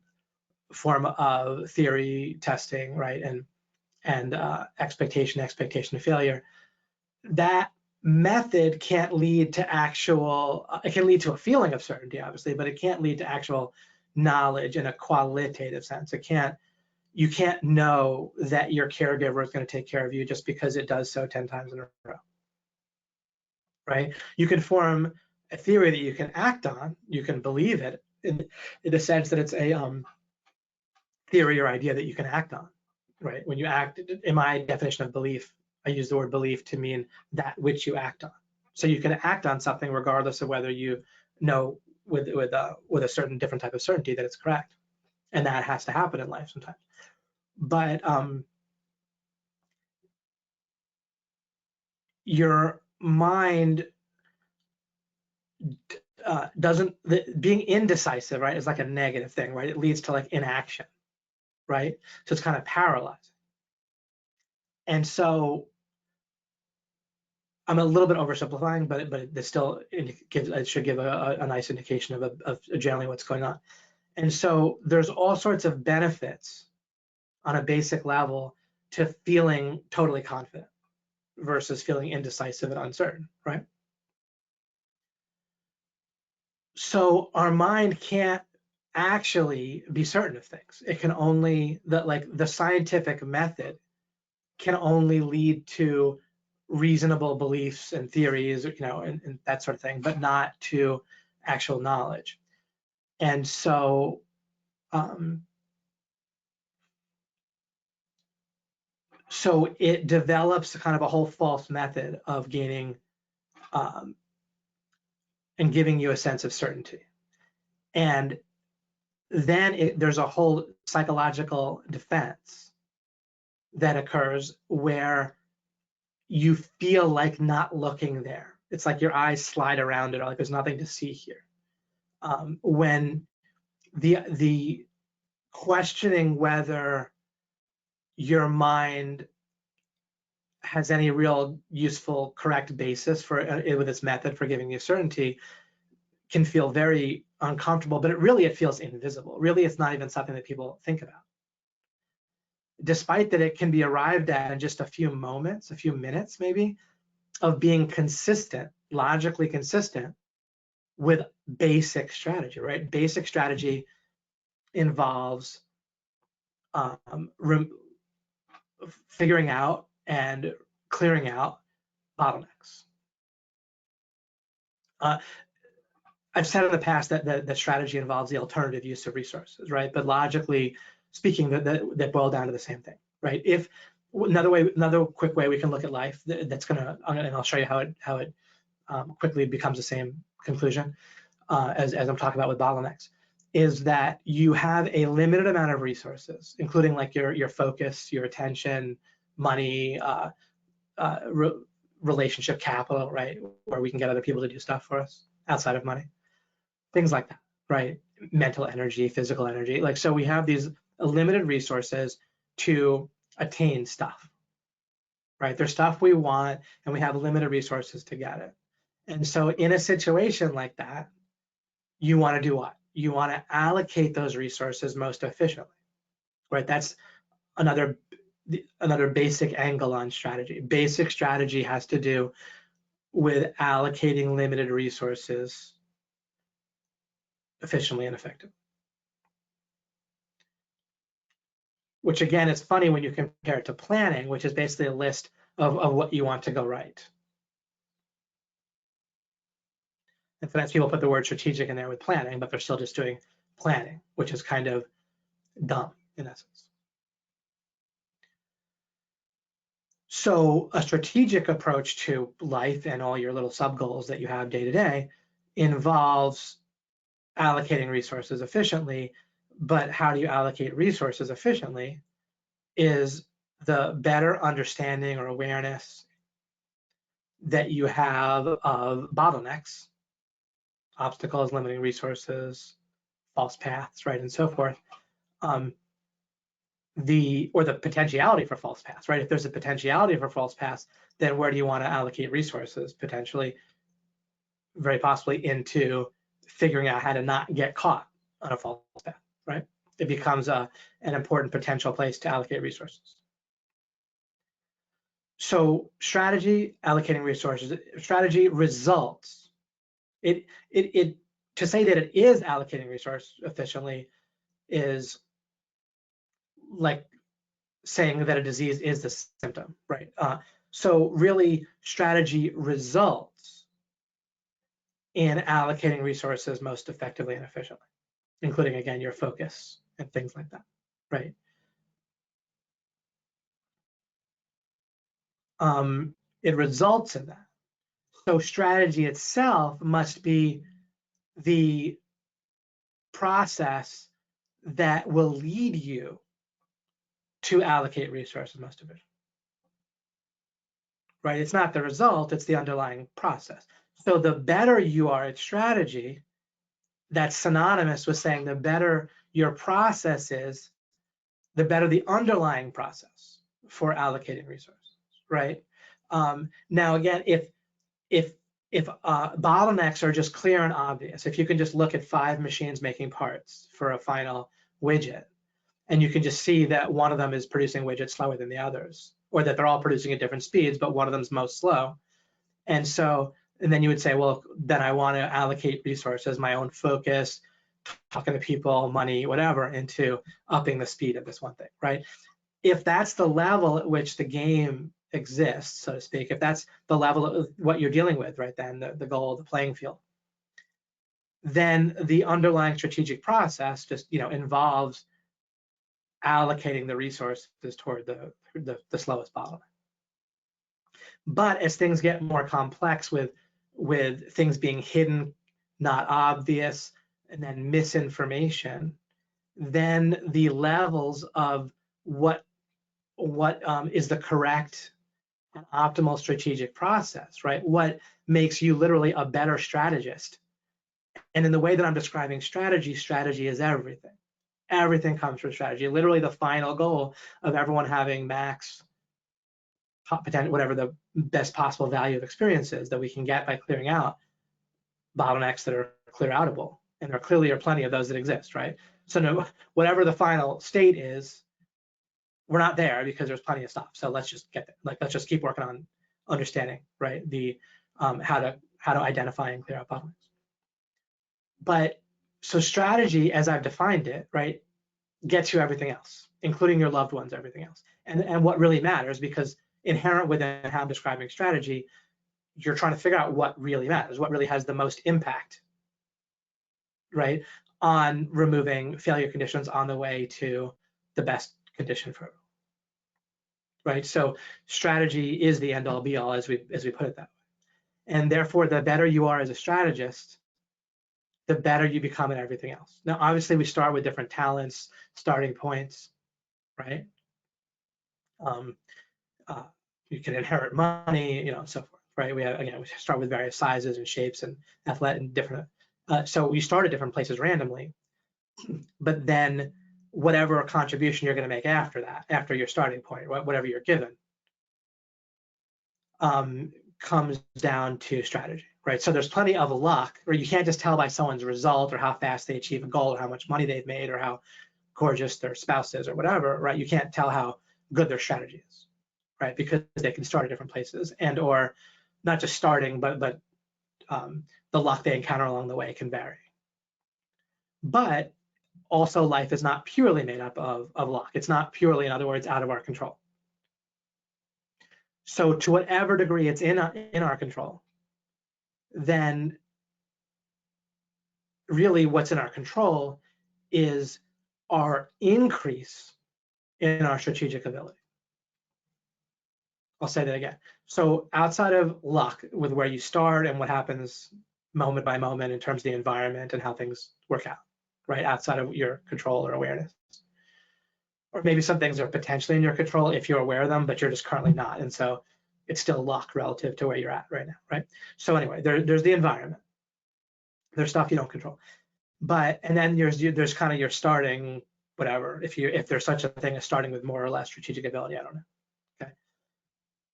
Speaker 1: form of theory testing, right? And expectation of failure. That method can't lead to it can lead to a feeling of certainty, obviously, but it can't lead to actual knowledge in a qualitative sense. You can't know that your caregiver is going to take care of you just because it does so 10 times in a row, right? You can form a theory that you can act on, you can believe it in the sense that it's a theory or idea that you can act on, right? When you act, in my definition of belief, I use the word belief to mean that which you act on. So you can act on something regardless of whether you know with a certain different type of certainty that it's correct. And that has to happen in life sometimes. but your mind being indecisive, right, is like a negative thing, right? It leads to like inaction, right? So it's kind of paralyzing. And so I'm a little bit oversimplifying, but it still it should give a nice indication of generally what's going on. And so there's all sorts of benefits on a basic level to feeling totally confident versus feeling indecisive and uncertain, right? So our mind can't actually be certain of things. It can only, the scientific method can only lead to reasonable beliefs and theories, and that sort of thing, but not to actual knowledge. And so so it develops kind of a whole false method of gaining and giving you a sense of certainty. And then there's a whole psychological defense that occurs where you feel like not looking there. It's like your eyes slide around it, or like there's nothing to see here. When the questioning whether your mind has any real useful, correct basis for with its method for giving you certainty can feel very uncomfortable, but it feels invisible. Really, it's not even something that people think about. Despite that it can be arrived at in just a few moments, a few minutes maybe, of being consistent, logically consistent with basic strategy, right? Basic strategy involves figuring out and clearing out bottlenecks. I've said in the past that strategy involves the alternative use of resources, right? But logically speaking, that boil down to the same thing, right? If another quick way we can look at life that's gonna, and I'll show you how it quickly becomes the same conclusion as I'm talking about with bottlenecks, is that you have a limited amount of resources, including like your focus, your attention, money, relationship capital, right? Where we can get other people to do stuff for us outside of money. Things like that, right? Mental energy, physical energy. Like, so we have these limited resources to attain stuff, right? There's stuff we want and we have limited resources to get it. And so in a situation like that, you want to do what? You want to allocate those resources most efficiently, right? That's another basic angle on strategy. Basic strategy has to do with allocating limited resources efficiently and effectively. Which again, is funny when you compare it to planning, which is basically a list of what you want to go right. And sometimes people put the word strategic in there with planning, but they're still just doing planning, which is kind of dumb in essence. So a strategic approach to life and all your little sub goals that you have day to day involves allocating resources efficiently. But how do you allocate resources efficiently is the better understanding or awareness that you have of bottlenecks, obstacles, limiting resources, false paths, right, and so forth. The potentiality for false paths, right? If there's a potentiality for false paths, then where do you want to allocate resources? Potentially, very possibly into figuring out how to not get caught on a false path, right? It becomes an important potential place to allocate resources. So strategy, allocating resources, strategy results. To say that it is allocating resources efficiently is like saying that a disease is the symptom, right? So really, strategy results in allocating resources most effectively and efficiently, including, again, your focus and things like that, right? It results in that. So strategy itself must be the process that will lead you to allocate resources most efficiently. Right? It's not the result, it's the underlying process. So the better you are at strategy, that's synonymous with saying the better your process is, the better the underlying process for allocating resources, right? Now again, if bottlenecks are just clear and obvious, if you can just look at 5 machines making parts for a final widget, and you can just see that one of them is producing widgets slower than the others, or that they're all producing at different speeds, but one of them's most slow. And then you would say, well, then I want to allocate resources, my own focus, talking to people, money, whatever, into upping the speed of this one thing, right? If that's the level at which the game exists, so to speak, if that's the level of what you're dealing with, right, then the goal, the playing field, then the underlying strategic process just, involves allocating the resources toward the slowest bottleneck. But as things get more complex with things being hidden, not obvious, and then misinformation, then the levels of what is the correct and optimal strategic process, right? What makes you literally a better strategist? And in the way that I'm describing strategy is everything. Everything comes from strategy. Literally the final goal of everyone having max potential, whatever the best possible value of experience is that we can get by clearing out bottlenecks that are clear outable. And there clearly are plenty of those that exist, right? So no, whatever the final state is, we're not there because there's plenty of stuff. So let's just get there. Let's just keep working on understanding, right? The how to identify and clear out bottlenecks. But so strategy, as I've defined it, right, gets you everything else, including your loved ones, everything else. And what really matters, because inherent within how I'm describing strategy, you're trying to figure out what really matters, what really has the most impact, right, on removing failure conditions on the way to the best condition for, right? So strategy is the end all be all, as we put it that way. And therefore, the better you are as a strategist, the better you become at everything else. Now, obviously, we start with different talents, starting points, right? You can inherit money, and so forth, right? We start with various sizes and shapes and athletic and different. So we start at different places randomly, but then whatever contribution you're going to make after that, after your starting point, whatever you're given, comes down to strategy, right? So there's plenty of luck, or you can't just tell by someone's result or how fast they achieve a goal or how much money they've made or how gorgeous their spouse is or whatever, right? You can't tell how good their strategy is, right? Because they can start at different places, and or not just starting, but the luck they encounter along the way can vary. But also, life is not purely made up of luck. It's not purely, in other words, out of our control. So to whatever degree it's in our control, then really what's in our control is our increase in our strategic ability. I'll say that again. So outside of luck, with where you start and what happens moment by moment in terms of the environment and how things work out, right? Outside of your control or awareness. Or maybe some things are potentially in your control if you're aware of them, but you're just currently not. And so it's still luck relative to where you're at right now, right? So anyway, there's the environment. There's stuff you don't control. And then there's kind of your starting, whatever, if there's such a thing as starting with more or less strategic ability, I don't know. Okay.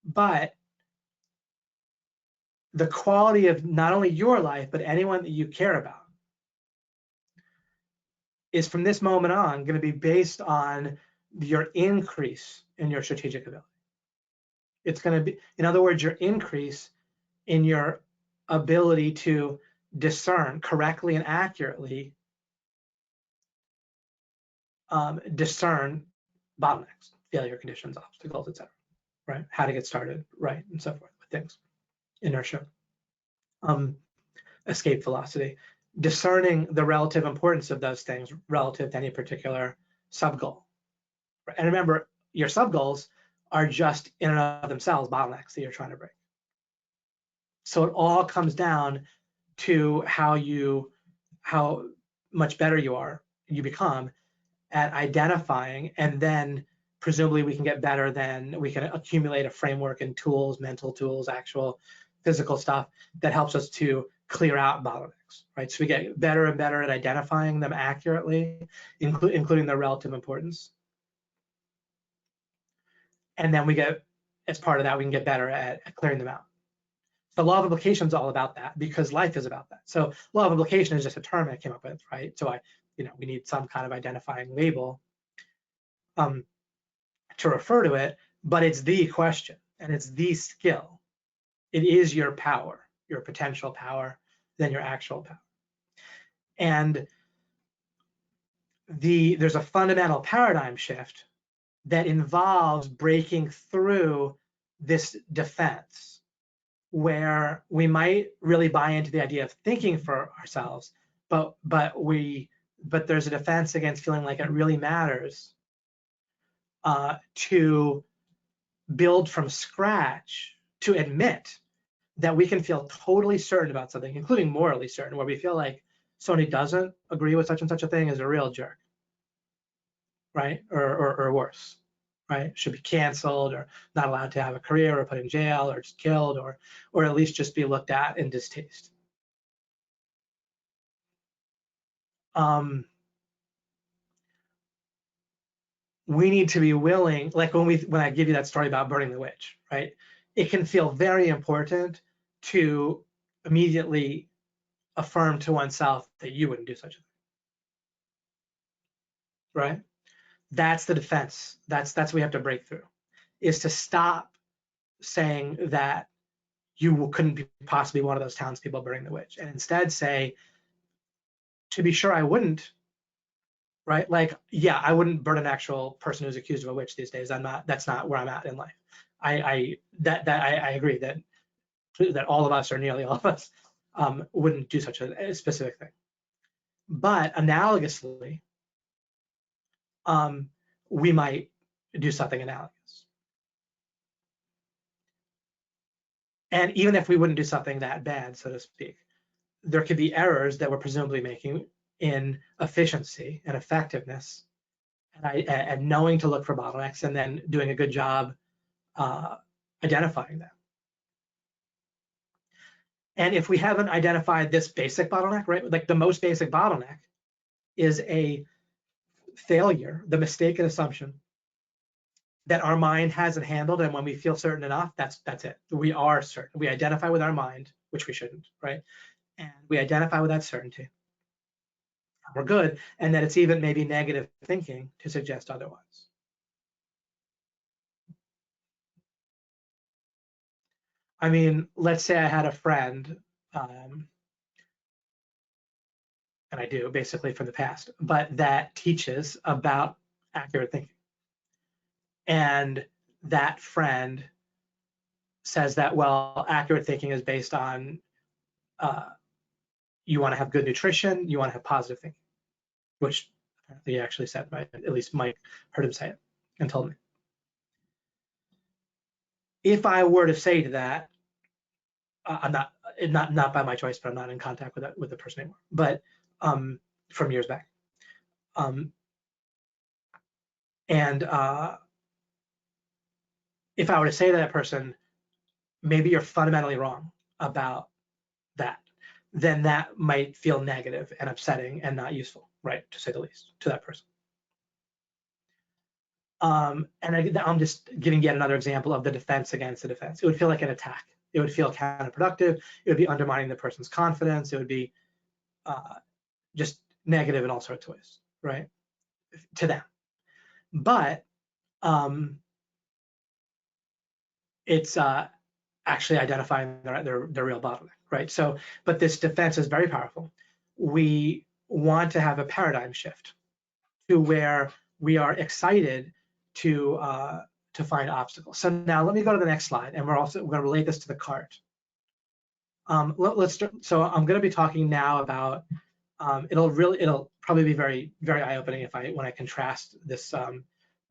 Speaker 1: But the quality of not only your life, but anyone that you care about is from this moment on going to be based on your increase in your strategic ability. It's going to be, in other words, your increase in your ability to discern correctly and accurately, discern bottlenecks, failure conditions, obstacles, etc. Right? How to get started, right, and so forth with things, inertia, escape velocity, discerning the relative importance of those things relative to any particular sub-goal. And remember, your sub-goals are just in and of themselves bottlenecks that you're trying to break. So it all comes down to how much better you become at identifying and then presumably we can get better, then we can accumulate a framework and tools, mental tools, actual physical stuff that helps us to clear out bottlenecks, right? So we get better and better at identifying them accurately, including their relative importance. And then we get, as part of that, we can get better at clearing them out. The law of implication is all about that, because life is about that. So law of implication is just a term I came up with, right? So we need some kind of identifying label to refer to it, but it's the question and it's the skill. It is your power, your potential power, than your actual power. And there's a fundamental paradigm shift that involves breaking through this defense, where we might really buy into the idea of thinking for ourselves, but there's a defense against feeling like it really matters to build from scratch, to admit that we can feel totally certain about something, including morally certain, where we feel like somebody doesn't agree with such and such a thing is a real jerk, right? Or worse, right? Should be canceled, or not allowed to have a career, or put in jail, or just killed, or at least just be looked at in distaste. We need to be willing, like when I give you that story about burning the witch, right? It can feel very important to immediately affirm to oneself that you wouldn't do such a thing, right? That's the defense. That's what we have to break through, is to stop saying that you couldn't be possibly one of those townspeople burning the witch, and instead say, to be sure I wouldn't, right? Like, yeah, I wouldn't burn an actual person who's accused of a witch these days. That's not where I'm at in life. I agree that all of us, or nearly all of us, wouldn't do such a specific thing. But analogously, we might do something analogous. And even if we wouldn't do something that bad, so to speak, there could be errors that we're presumably making in efficiency and effectiveness, and knowing to look for bottlenecks, and then doing a good job identifying them. And if we haven't identified this basic bottleneck, right, like the most basic bottleneck is a failure, the mistaken assumption that our mind hasn't handled, and when we feel certain enough, that's it. We are certain. We identify with our mind, which we shouldn't, right? And we identify with that certainty. We're good, and that it's even maybe negative thinking to suggest otherwise. I mean, let's say I had a friend, and I do basically from the past, but that teaches about accurate thinking. And that friend says that, well, accurate thinking is based on you want to have good nutrition, you want to have positive thinking, which he actually said, at least Mike heard him say it and told me. If I were to say to that, I'm not by my choice, but I'm not in contact with the person anymore, but from years back. And if I were to say to that person, maybe you're fundamentally wrong about that, then that might feel negative and upsetting and not useful, right, to say the least, to that person. And I'm just giving yet another example of the defense against the defense. It would feel like an attack. It would feel counterproductive. It would be undermining the person's confidence. It would be just negative in all sorts of ways, right, to them. But it's actually identifying their real bottleneck, right? So, but this defense is very powerful. We want to have a paradigm shift to where we are excited to find obstacles. So now let me go to the next slide, and we're going to relate this to the cart. Let's start. So I'm going to be talking now about. It'll probably be very, very eye-opening when I contrast this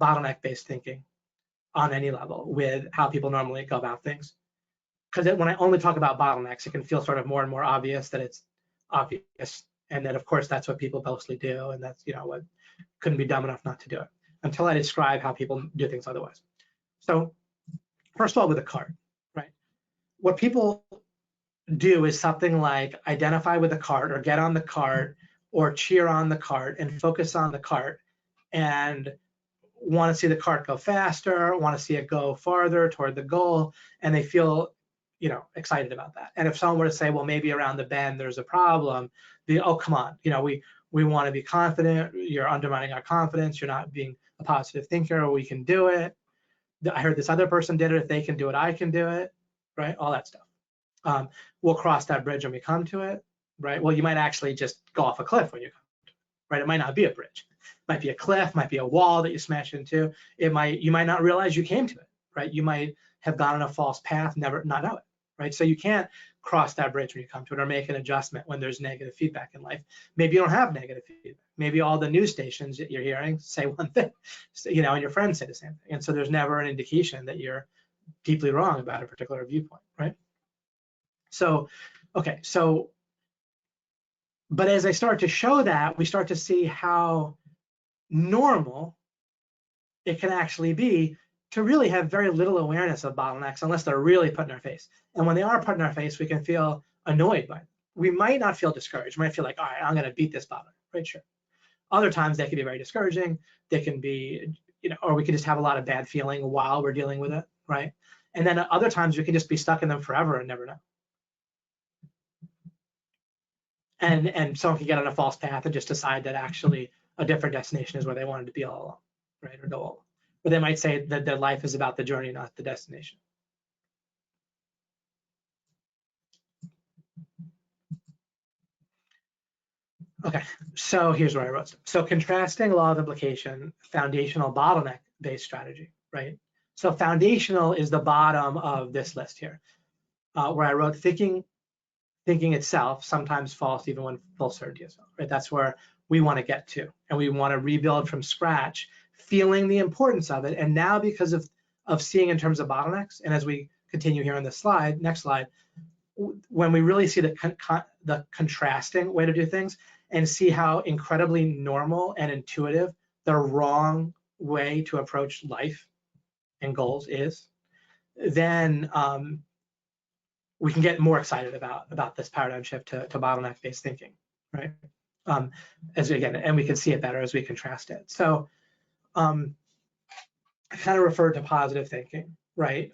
Speaker 1: bottleneck-based thinking on any level with how people normally go about things. Because when I only talk about bottlenecks, it can feel sort of more and more obvious that it's obvious, and that of course that's what people mostly do, and that's what couldn't be dumb enough not to do it. until I describe how people do things otherwise. So first of all, with a cart, right? What people do is something like identify with the cart or get on the cart or cheer on the cart and focus on the cart and want to see the cart go faster, want to see it go farther toward the goal, and they feel, you know, excited about that. And if someone were to say, well, maybe around the bend there's a problem, oh, come on, you know, we want to be confident, you're undermining our confidence, you're not being a positive thinker, we can do it. I heard this other person did it, if they can do it, I can do it, right? All that stuff. We'll cross that bridge when we come to it, right? Well, you might actually just go off a cliff when you come to it, right? It might not be a bridge. It might be a cliff, might be a wall that you smash into. You might not realize you came to it, right? You might have gone on a false path, never not know it, right? So you can't cross that bridge when you come to it or make an adjustment when there's negative feedback in life. Maybe you don't have negative feedback. Maybe all the news stations that you're hearing say one thing, you know, and your friends say the same thing. And so there's never an indication that you're deeply wrong about a particular viewpoint, right? So, okay, so, but as I start to show that, we start to see how normal it can actually be to really have very little awareness of bottlenecks unless they're really put in our face. And when they are put in our face, we can feel annoyed by them. We might not feel discouraged. We might feel like, all right, I'm going to beat this bottleneck, right? Sure. Other times they can be very discouraging. They can be, you know, or we can just have a lot of bad feeling while we're dealing with it, right? And then other times we can just be stuck in them forever and never know. And someone can get on a false path and just decide that actually a different destination is where they wanted to be all along, right? Or go all along. But they might say that their life is about the journey, not the destination. Okay, so here's what I wrote. So contrasting law of implication, foundational bottleneck-based strategy, right? So foundational is the bottom of this list here, where I wrote thinking itself, sometimes false, even when full certainty is false, right? That's where we want to get to, and we want to rebuild from scratch, feeling the importance of it. And now because of seeing in terms of bottlenecks, and as we continue here on this slide, next slide, when we really see the contrasting way to do things and see how incredibly normal and intuitive the wrong way to approach life and goals is, then we can get more excited about this paradigm shift to bottleneck-based thinking, right? As again, and we can see it better as we contrast it. So I kind of referred to positive thinking, right?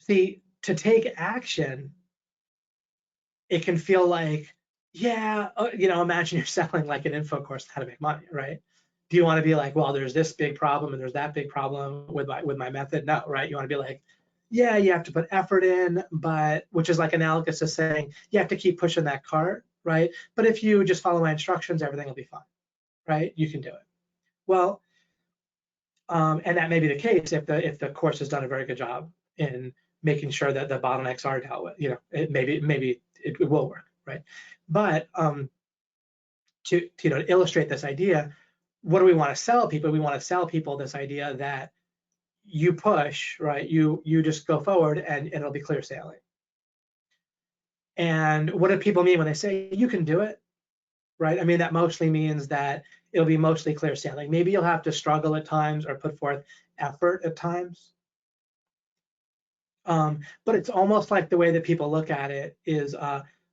Speaker 1: See, to take action, it can feel like, yeah, you know, imagine you're selling like an info course on how to make money, right? Do you want to be like, well, there's this big problem and there's that big problem with my method? No, right? You want to be like, yeah, you have to put effort in, but which is like analogous to saying you have to keep pushing that cart, right? But if you just follow my instructions, everything will be fine, right? You can do it. Well, and that may be the case if the course has done a very good job in making sure that the bottlenecks are dealt with. You know, maybe it will work, right? But to illustrate this idea, what do we want to sell people? We want to sell people this idea that you push, right? You just go forward and it'll be clear sailing. And what do people mean when they say you can do it, right? I mean, that mostly means that it'll be mostly clear sailing. Maybe you'll have to struggle at times or put forth effort at times. But it's almost like the way that people look at it is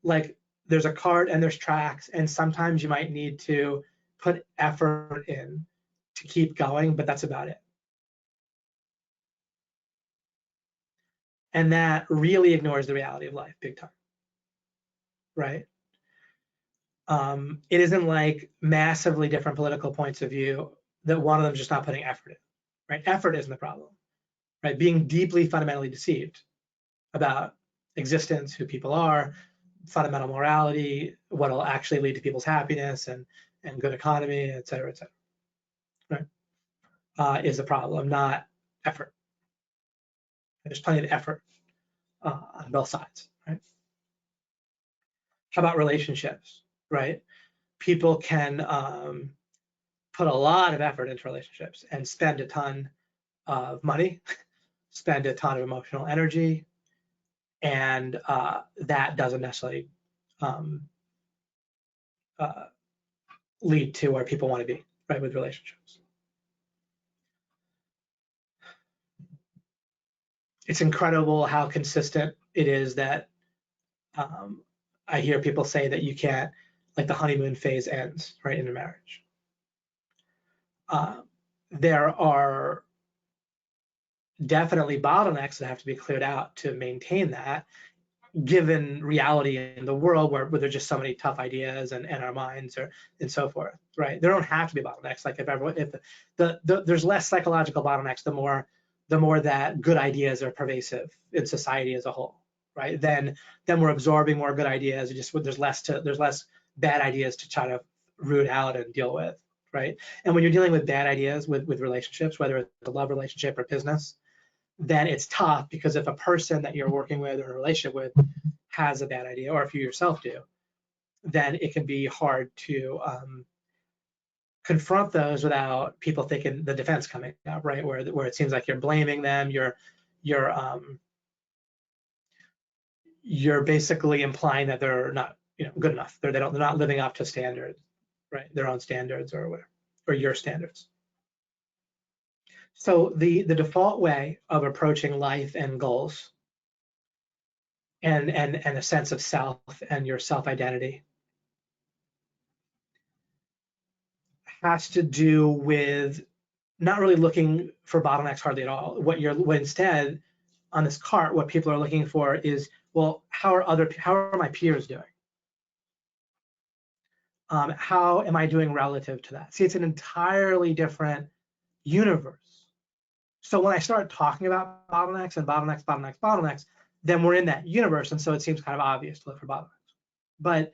Speaker 1: like there's a cart and there's tracks, and sometimes you might need to put effort in to keep going, but that's about it. And that really ignores the reality of life big time, right? It isn't like massively different political points of view that one of them is just not putting effort in, right? Effort isn't the problem, right? Being deeply fundamentally deceived about existence, who people are, fundamental morality, what will actually lead to people's happiness and good economy, et cetera, right? Is the problem, not effort. There's plenty of effort on both sides, right? How about relationships, right? People can put a lot of effort into relationships and spend a ton of money, spend a ton of emotional energy, and that doesn't necessarily lead to where people want to be, right, with relationships. it's incredible how consistent it is that I hear people say that you can't, like the honeymoon phase ends, right, in a marriage. There are definitely bottlenecks that have to be cleared out to maintain that, given reality in the world where there's just so many tough ideas and our minds and so forth, right? There don't have to be bottlenecks. Like if there's less psychological bottlenecks, the more that good ideas are pervasive in society as a whole, right? Then we're absorbing more good ideas. There's less bad ideas to try to root out and deal with, right? And when you're dealing with bad ideas with relationships, whether it's a love relationship or business, then it's tough, because if a person that you're working with or in a relationship with has a bad idea, or if you yourself do, then it can be hard to confront those without people thinking the defense coming up, right? Where it seems like you're blaming them, you're basically implying that they're not, good enough. They're not living up to standards, right? Their own standards or whatever, or your standards. So the default way of approaching life and goals and a sense of self and your self identity has to do with not really looking for bottlenecks hardly at all. What instead on this cart, what people are looking for is, well, how are my peers doing? How am I doing relative to that? See, it's an entirely different universe. So when I start talking about bottlenecks and bottlenecks, then we're in that universe, and so it seems kind of obvious to look for bottlenecks. But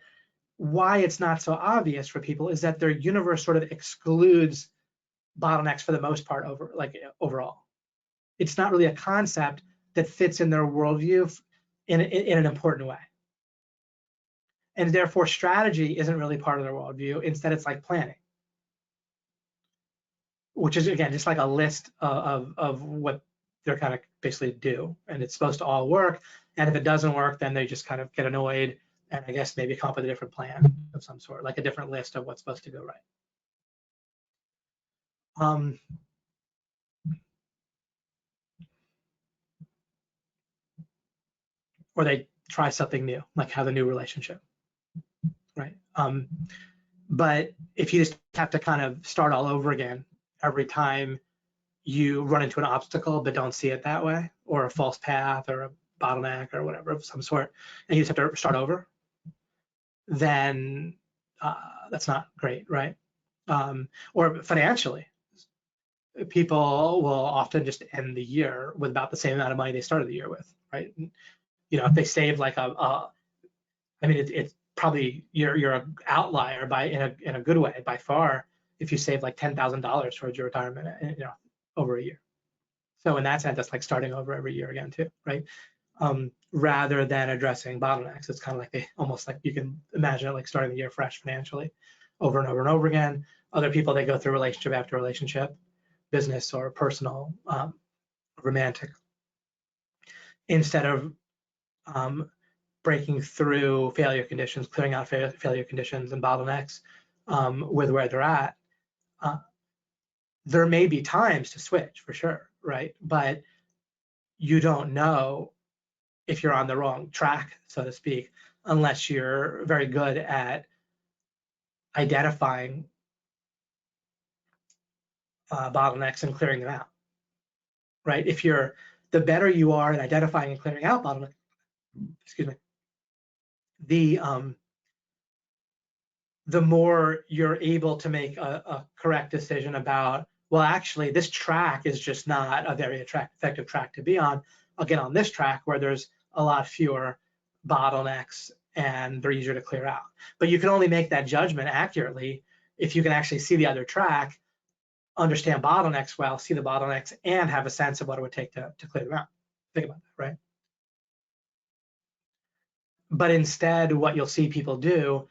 Speaker 1: why it's not so obvious for people is that their universe sort of excludes bottlenecks for the most part overall. It's not really a concept that fits in their worldview in an important way. And therefore, strategy isn't really part of their worldview. Instead, it's like planning, which is, again, just like a list of what they're kind of basically do. And it's supposed to all work. And if it doesn't work, then they just kind of get annoyed and I guess maybe come up with a different plan of some sort, like a different list of what's supposed to go right. Or they try something new, like have a new relationship, right? But if you just have to kind of start all over again every time you run into an obstacle but don't see it that way, or a false path or a bottleneck or whatever of some sort, and you just have to start over, then that's not great, right? Or financially, people will often just end the year with about the same amount of money they started the year with, right? If they save like I mean, it's probably you're an outlier in a good way by far if you save like $10,000 towards your retirement, over a year. So in that sense, that's like starting over every year again too, right? Rather than addressing bottlenecks, it's kind of like almost like you can imagine it like starting the year fresh financially, over and over and over again. Other people, they go through relationship after relationship, business or personal, romantic, instead of breaking through failure conditions, clearing out failure conditions and bottlenecks with where they're at. There may be times to switch for sure, right? But you don't know if you're on the wrong track, so to speak, unless you're very good at identifying bottlenecks and clearing them out, right? The better you are at identifying and clearing out bottlenecks, excuse me, the more you're able to make a correct decision about, well, actually, this track is just not a very effective track to be on. I'll get on this track where there's a lot fewer bottlenecks and they're easier to clear out. But you can only make that judgment accurately if you can actually see the other track, understand bottlenecks well, see the bottlenecks, and have a sense of what it would take to clear them out. Think about that, right? But instead, what you'll see people do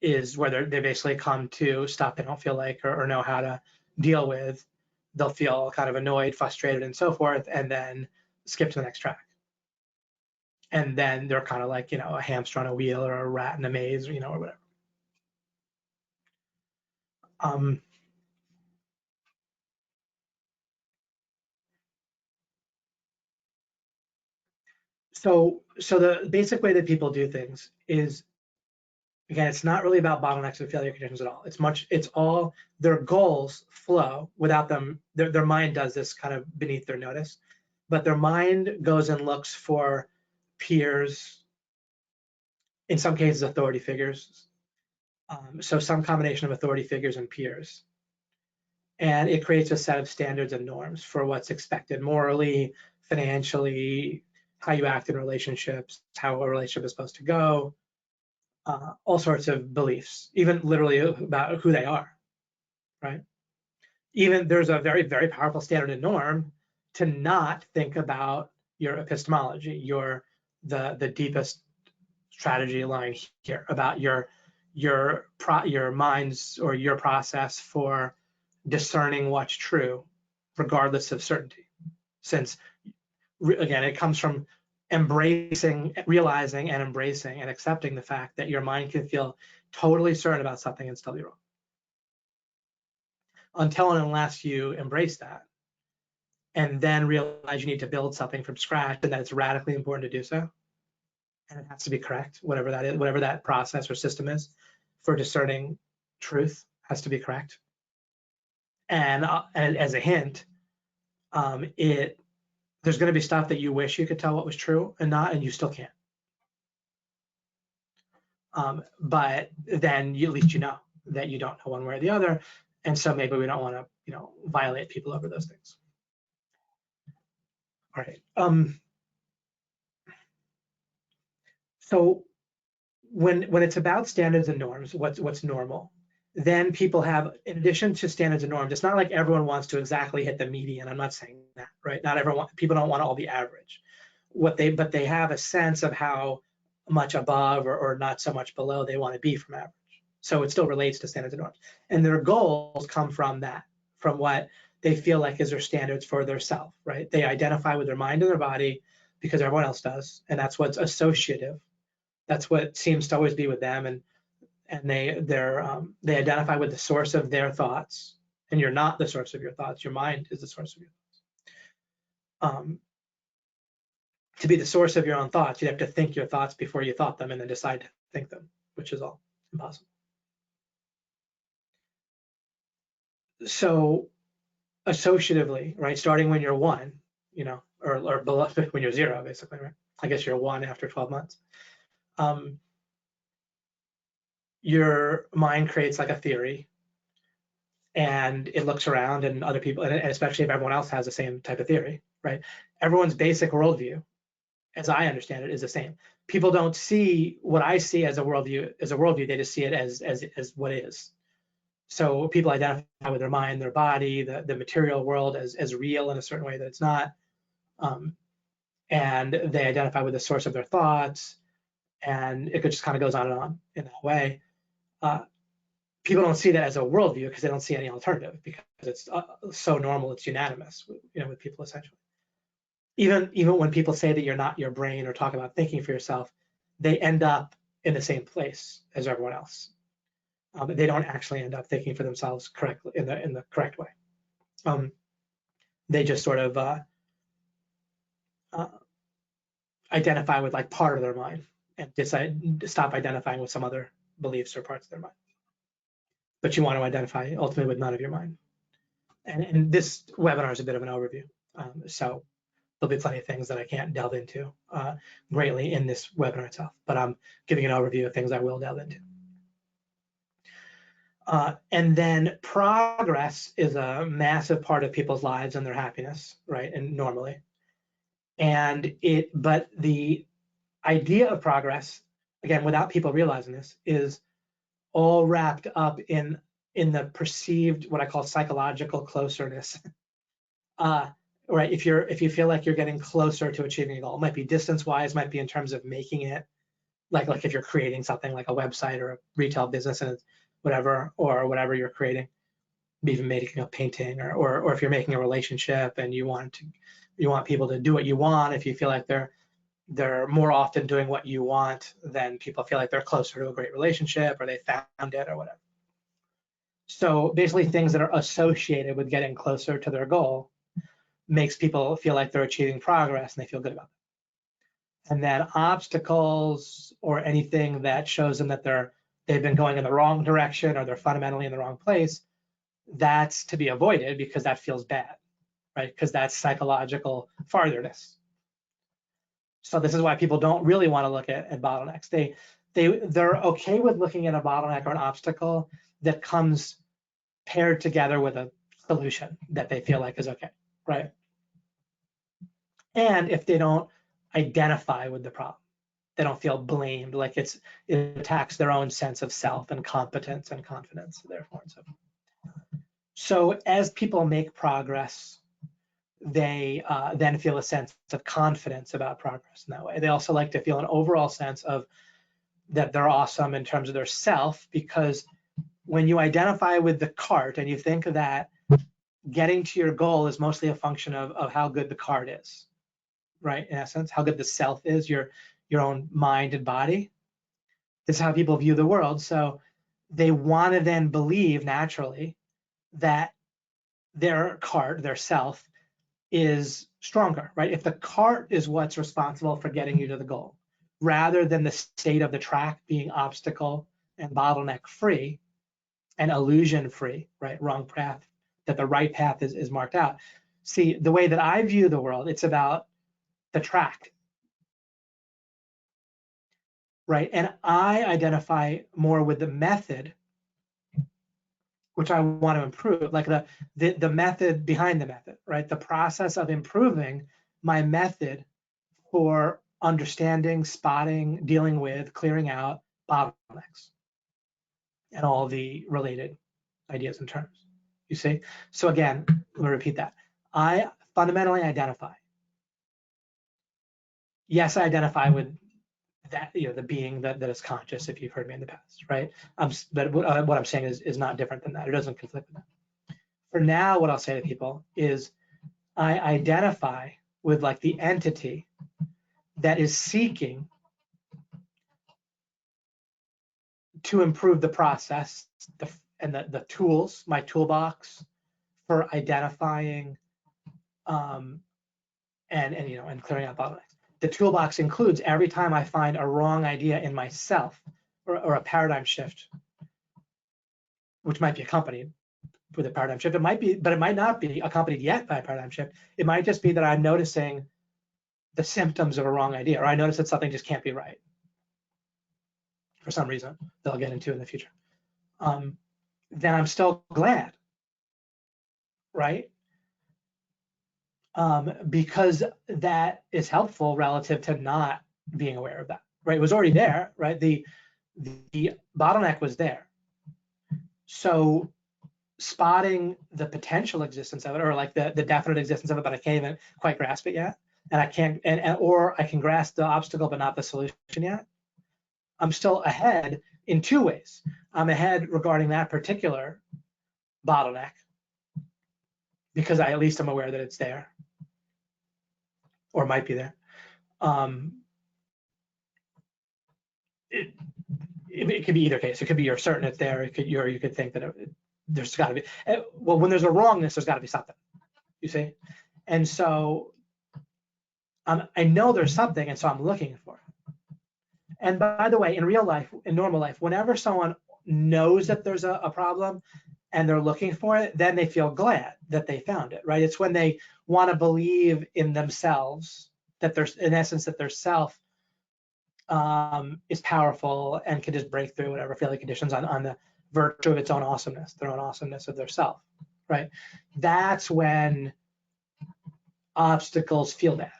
Speaker 1: is where they basically come to stuff they don't feel like or know how to deal with. They'll feel kind of annoyed, frustrated, and so forth, and then skip to the next track. And then they're kind of like, a hamster on a wheel or a rat in a maze, or whatever. So the basic way that people do things is, again, it's not really about bottlenecks and failure conditions at all. It's all their goals flow without them. Their mind does this kind of beneath their notice, but their mind goes and looks for peers, in some cases authority figures. So some combination of authority figures and peers. And it creates a set of standards and norms for what's expected morally, financially, how you act in relationships, how a relationship is supposed to go, all sorts of beliefs, even literally about who they are, right? Even there's a very, very powerful standard and norm to not think about your epistemology, the deepest strategy lying here, about your mind's or your process for discerning what's true, regardless of certainty. Since, again, it comes from realizing and embracing and accepting the fact that your mind can feel totally certain about something and still be wrong. Until and unless you embrace that and then realize you need to build something from scratch and that it's radically important to do so, and it has to be correct, whatever that is, whatever that process or system is for discerning truth has to be correct. And as a hint, there's going to be stuff that you wish you could tell what was true and not, and you still can't. But then at least you know that you don't know one way or the other, and so maybe we don't want to, violate people over those things. All right. So when it's about standards and norms, what's normal, then people have, in addition to standards and norms, it's not like everyone wants to exactly hit the median. I'm not saying that, right? Not everyone, people don't want to all be average. But they have a sense of how much above or not so much below they want to be from average. So it still relates to standards and norms. And their goals come from that, from what they feel like is their standards for their self, right? They identify with their mind and their body because everyone else does. And that's what's associative. That's what seems to always be with them. And they identify with the source of their thoughts, and you're not the source of your thoughts. Your mind is the source of your thoughts. To be the source of your own thoughts, you'd have to think your thoughts before you thought them and then decide to think them, which is all impossible. So associatively, right, starting when you're 1, or below, when you're 0, basically, right? I guess you're 1 after 12 months. Your mind creates like a theory, and it looks around, and other people, and especially if everyone else has the same type of theory, right? Everyone's basic worldview, as I understand it, is the same. People don't see what I see as a worldview. They just see it as what is. So people identify with their mind, their body, the material world as real in a certain way that it's not, and they identify with the source of their thoughts, and it just kind of goes on and on in that way. People don't see that as a worldview because they don't see any alternative, because it's so normal, it's unanimous, with people essentially. Even when people say that you're not your brain or talk about thinking for yourself, they end up in the same place as everyone else. They don't actually end up thinking for themselves correctly in the correct way. They just sort of identify with like part of their mind and decide to stop identifying with some other beliefs or parts of their mind. But you want to identify ultimately with none of your mind. And this webinar is a bit of an overview. So there'll be plenty of things that I can't delve into greatly in this webinar itself, but I'm giving an overview of things I will delve into. And then progress is a massive part of people's lives and their happiness, right? And normally, but the idea of progress, again, without people realizing this, is all wrapped up in the perceived, what I call psychological closeness. Right? If you feel like you're getting closer to achieving a goal, it might be distance-wise, might be in terms of making it, like if you're creating something like a website or a retail business and whatever you're creating, even making a painting, or if you're making a relationship and you want people to do what you want. If you feel like they're more often doing what you want, then people feel like they're closer to a great relationship, or they found it, or whatever. So basically, things that are associated with getting closer to their goal makes people feel like they're achieving progress and they feel good about And then obstacles or anything that shows them that they've been going in the wrong direction or they're fundamentally in the wrong place, that's to be avoided because that feels bad, right? Because that's psychological fartherness. So this is why people don't really want to look at bottlenecks. They're okay with looking at a bottleneck or an obstacle that comes paired together with a solution that they feel like is okay, right? And if they don't identify with the problem, they don't feel blamed, like it attacks their own sense of self and competence and confidence, therefore. And so as people make progress, they then feel a sense of confidence about progress in that way. They also like to feel an overall sense of that they're awesome in terms of their self, because when you identify with the cart and you think that getting to your goal is mostly a function of how good the cart is, right? In essence, how good the self is, your own mind and body. This is how people view the world. So they want to then believe naturally that their cart, their self, is stronger, right? If the cart is what's responsible for getting you to the goal, rather than the state of the track being obstacle and bottleneck free and illusion free, right? Wrong path, that the right path is marked out. See, the way that I view the world, it's about the track, right? And I identify more with the method, which I want to improve, like the method behind the method, right? The process of improving my method for understanding, spotting, dealing with, clearing out bottlenecks and all the related ideas and terms, you see? So again, let me repeat that. I fundamentally identify. Yes, I identify with that, the being that is conscious, if you've heard me in the past, right? But what I'm saying is not different than that. It doesn't conflict with that. For now, what I'll say to people is I identify with like the entity that is seeking to improve the process and the tools, my toolbox for identifying and clearing out bottlenecks. The toolbox includes every time I find a wrong idea in myself or a paradigm shift, which might be accompanied with a paradigm shift. It might be, but it might not be accompanied yet by a paradigm shift. It might just be that I'm noticing the symptoms of a wrong idea, or I notice that something just can't be right for some reason that I'll get into in the future. Then I'm still glad, right? Because that is helpful relative to not being aware of that, right? It was already there, right? The bottleneck was there. So spotting the potential existence of it, or like the definite existence of it, but I can't even quite grasp it yet, and I can't, or I can grasp the obstacle but not the solution yet. I'm still ahead in two ways. I'm ahead regarding that particular bottleneck because at least I'm aware that it's there or might be there. It could be either case. It could be you're certain it's there. It could you could think that there's got to be. Well, when there's a wrongness, there's got to be something. You see, and so I know there's something, and so I'm looking for it. And by the way, in real life, in normal life, whenever someone knows that there's a problem and they're looking for it, then they feel glad that they found it, right? It's when they want to believe in themselves that there's, in essence, that their self is powerful and can just break through whatever failing conditions on the virtue of its own awesomeness, their own awesomeness of their self, right? That's when obstacles feel bad.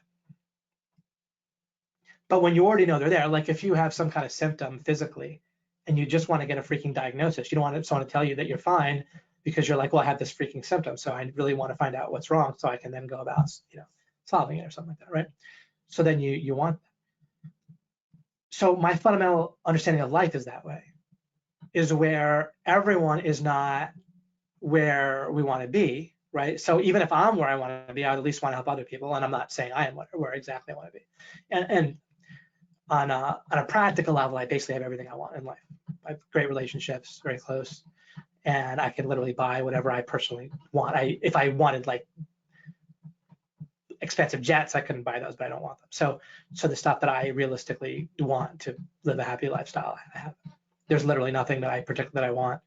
Speaker 1: But when you already know they're there, like if you have some kind of symptom physically and you just want to get a freaking diagnosis, you don't want someone to tell you that you're fine because you're like, well, I have this freaking symptom, so I really want to find out what's wrong so I can then go about, solving it or something like that, right? So then you want that. So my fundamental understanding of life is that way, is where everyone is not where we want to be, right? So even if I'm where I want to be, I at least want to help other people, and I'm not saying I am where exactly I want to be. And on a practical level, I basically have everything I want in life. I have great relationships, very close, and I can literally buy whatever I personally want. If I wanted like expensive jets, I couldn't buy those, but I don't want them. So the stuff that I realistically want to live a happy lifestyle, I have. There's literally nothing that I want,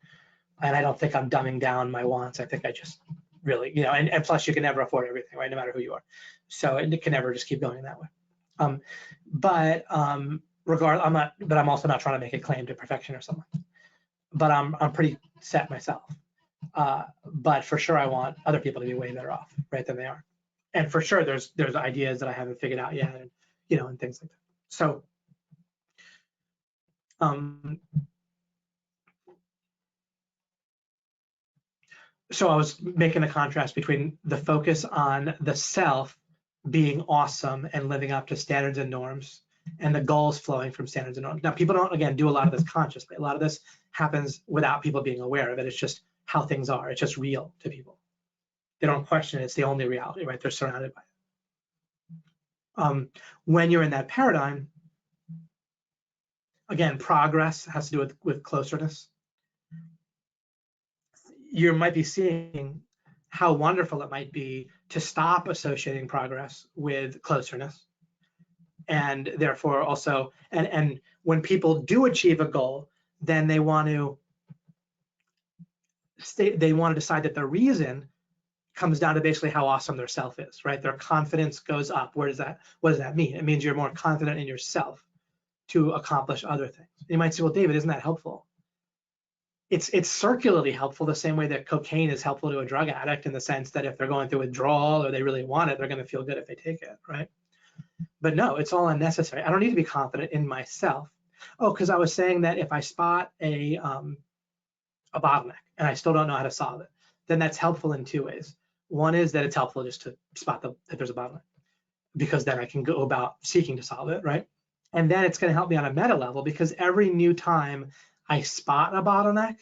Speaker 1: and I don't think I'm dumbing down my wants. I think I just really, and plus you can never afford everything, right? No matter who you are. So it can never just keep going that way. But I'm also not trying to make a claim to perfection or something. But I'm pretty set myself. But for sure, I want other people to be way better off, right, than they are. And for sure, there's ideas that I haven't figured out yet, and and things like that. So, so I was making a contrast between the focus on the self being awesome and living up to standards and norms, and the goals flowing from standards and norms. Now, people don't, again, do a lot of this consciously. A lot of this happens without people being aware of it. It's just how things are. It's just real to people. They don't question it. It's the only reality, right? They're surrounded by it. When you're in that paradigm, again, progress has to do with closeness. You might be seeing how wonderful it might be to stop associating progress with closeness. And therefore also, and when people do achieve a goal, then they want to decide that the reason comes down to basically how awesome their self is, right? Their confidence goes up. What does that mean? It means you're more confident in yourself to accomplish other things. You might say, well, David, isn't that helpful? It's circularly helpful, the same way that cocaine is helpful to a drug addict, in the sense that if they're going through withdrawal or they really want it, they're going to feel good if they take it, right? But no, it's all unnecessary. I don't need to be confident in myself. Oh, because I was saying that if I spot a bottleneck and I still don't know how to solve it, then that's helpful in two ways. One is that it's helpful just to spot that there's a bottleneck, because then I can go about seeking to solve it, right? And then it's going to help me on a meta level, because every new time I spot a bottleneck,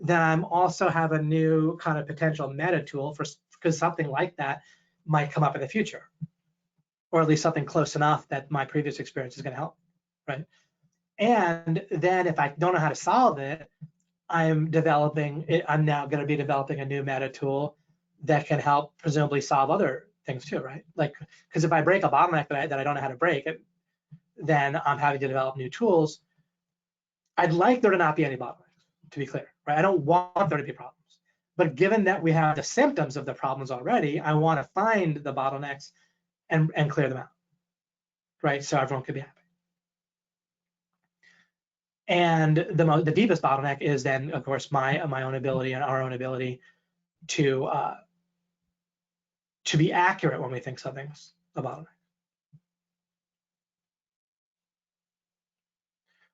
Speaker 1: then I'm also have a new kind of potential meta tool because something like that might come up in the future, or at least something close enough that my previous experience is going to help, right? And then if I don't know how to solve it, I'm now going to be developing a new meta tool that can help presumably solve other things too, right? Like, because if I break a bottleneck that I don't know how to break it, then I'm having to develop new tools. I'd like there to not be any bottlenecks, to be clear, right? I don't want there to be problems. But given that we have the symptoms of the problems already, I want to find the bottlenecks and clear them out, right? So everyone could be happy. And the deepest bottleneck is then, of course, my own ability and our own ability to be accurate when we think something's a bottleneck.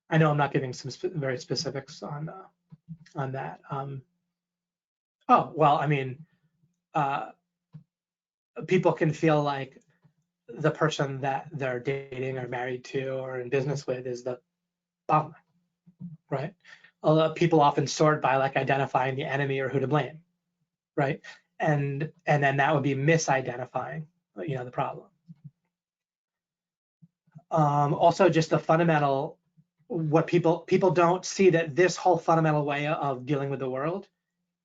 Speaker 1: I know I'm not giving some very specifics on that. Oh, well, I mean, people can feel like the person that they're dating or married to or in business with is the bottleneck, right? People often sort by like identifying the enemy or who to blame, right? And then that would be misidentifying, the problem. Also, just the fundamental, what people don't see, that this whole fundamental way of dealing with the world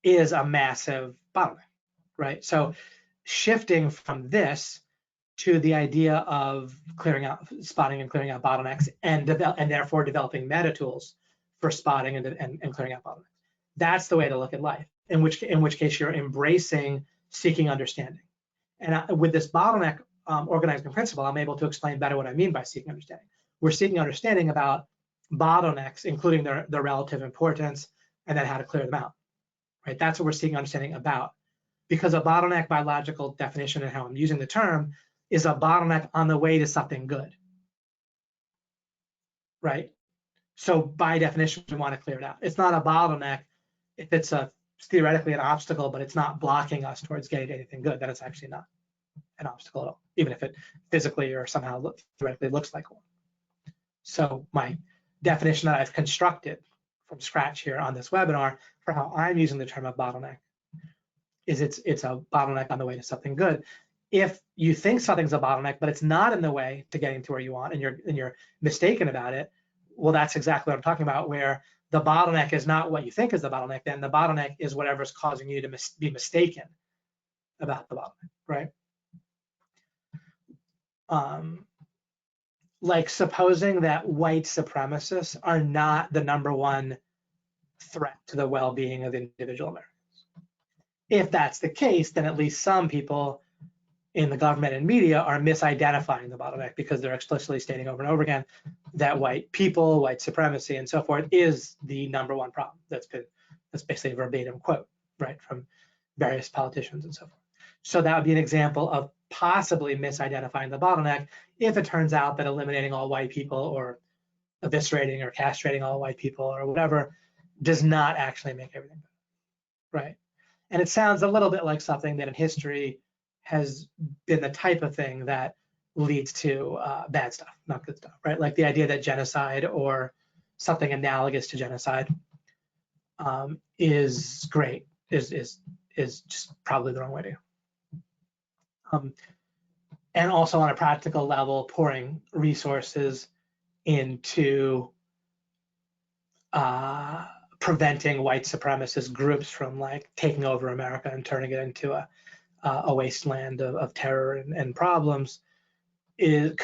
Speaker 1: is a massive bottleneck, right? So shifting from this to the idea of spotting and clearing out bottlenecks, and therefore developing meta tools for spotting and clearing out bottlenecks. That's the way to look at life. In which case you're embracing seeking understanding. And with this bottleneck organizing principle, I'm able to explain better what I mean by seeking understanding. We're seeking understanding about bottlenecks, including their relative importance, and then how to clear them out. Right? That's what we're seeking understanding about. Because a bottleneck, by logical definition and how I'm using the term, is a bottleneck on the way to something good. Right? So by definition, we want to clear it out. It's not a bottleneck if it's theoretically an obstacle, but it's not blocking us towards getting anything good. Then it's actually not an obstacle at all, even if it physically or somehow theoretically looks like one. So my definition that I've constructed from scratch here on this webinar for how I'm using the term of bottleneck is it's a bottleneck on the way to something good. If you think something's a bottleneck, but it's not in the way to getting to where you want, and you're mistaken about it, well, that's exactly what I'm talking about, where the bottleneck is not what you think is the bottleneck, then the bottleneck is whatever's causing you to be mistaken about the bottleneck, right? like supposing that white supremacists are not the #1 threat to the well-being of individual Americans. If that's the case, then at least some people in the government and media are misidentifying the bottleneck because they're explicitly stating over and over again that white people, white supremacy, and so forth is the #1 problem. That's basically a verbatim quote, right, from various politicians and so forth. So that would be an example of possibly misidentifying the bottleneck if it turns out that eliminating all white people or eviscerating or castrating all white people or whatever does not actually make everything better, right? And it sounds a little bit like something that in history has been the type of thing that leads to bad stuff, not good stuff, right? Like the idea that genocide or something analogous to genocide is great, is just probably the wrong way to go. And also on a practical level, pouring resources into preventing white supremacist groups from like taking over America and turning it into a wasteland of terror and problems. It's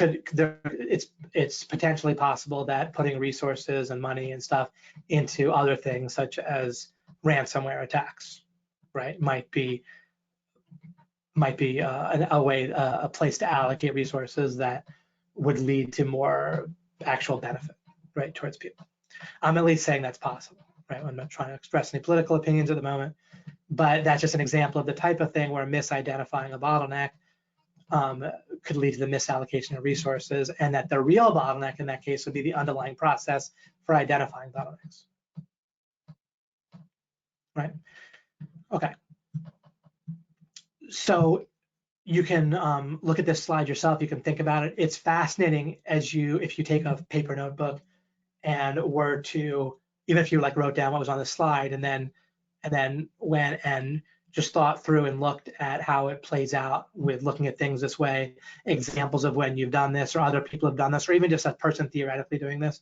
Speaker 1: potentially possible that putting resources and money and stuff into other things such as ransomware attacks, right, might be a place to allocate resources that would lead to more actual benefit, right, towards people. I'm at least saying that's possible, right? I'm not trying to express any political opinions at the moment, but that's just an example of the type of thing where misidentifying a bottleneck could lead to the misallocation of resources, and that the real bottleneck in that case would be the underlying process for identifying bottlenecks, right? Okay. So you can look at this slide yourself. You can think about it. It's fascinating if you take a paper notebook and were to, even if you like wrote down what was on the slide and then went and just thought through and looked at how it plays out with looking at things this way, examples of when you've done this or other people have done this, or even just a person theoretically doing this,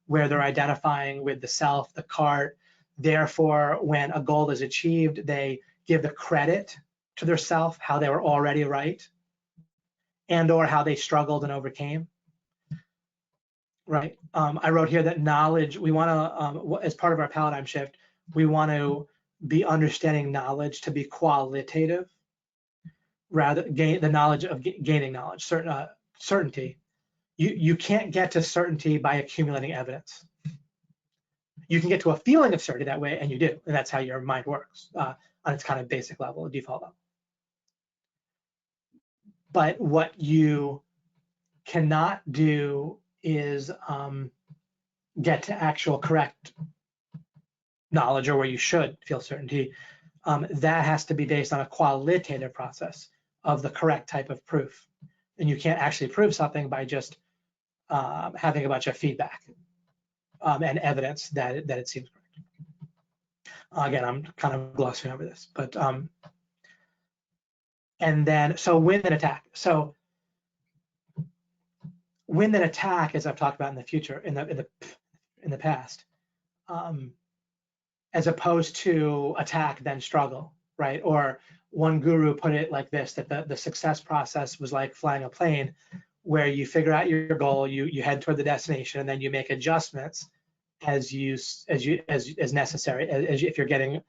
Speaker 1: where they're identifying with the self, the cart. Therefore, when a goal is achieved, they give the credit to their self, how they were already right, and or how they struggled and overcame. Right. I wrote here that knowledge, we want to, as part of our paradigm shift, we want to be understanding knowledge to be qualitative, rather the knowledge of gaining knowledge, certainty. You can't get to certainty by accumulating evidence. You can get to a feeling of certainty that way, and you do, and that's how your mind works on its kind of basic level, default level. But what you cannot do is get to actual correct knowledge, or where you should feel certainty. That has to be based on a qualitative process of the correct type of proof. And you can't actually prove something by just having a bunch of feedback and evidence that it seems correct. Again, I'm kind of glossing over this, but and then so win and attack. So win and attack, as I've talked about in the future, in the past, as opposed to attack then struggle, right? Or one guru put it like this, that the success process was like flying a plane, where you figure out your goal, you head toward the destination, and then you make adjustments as necessary, as if you're getting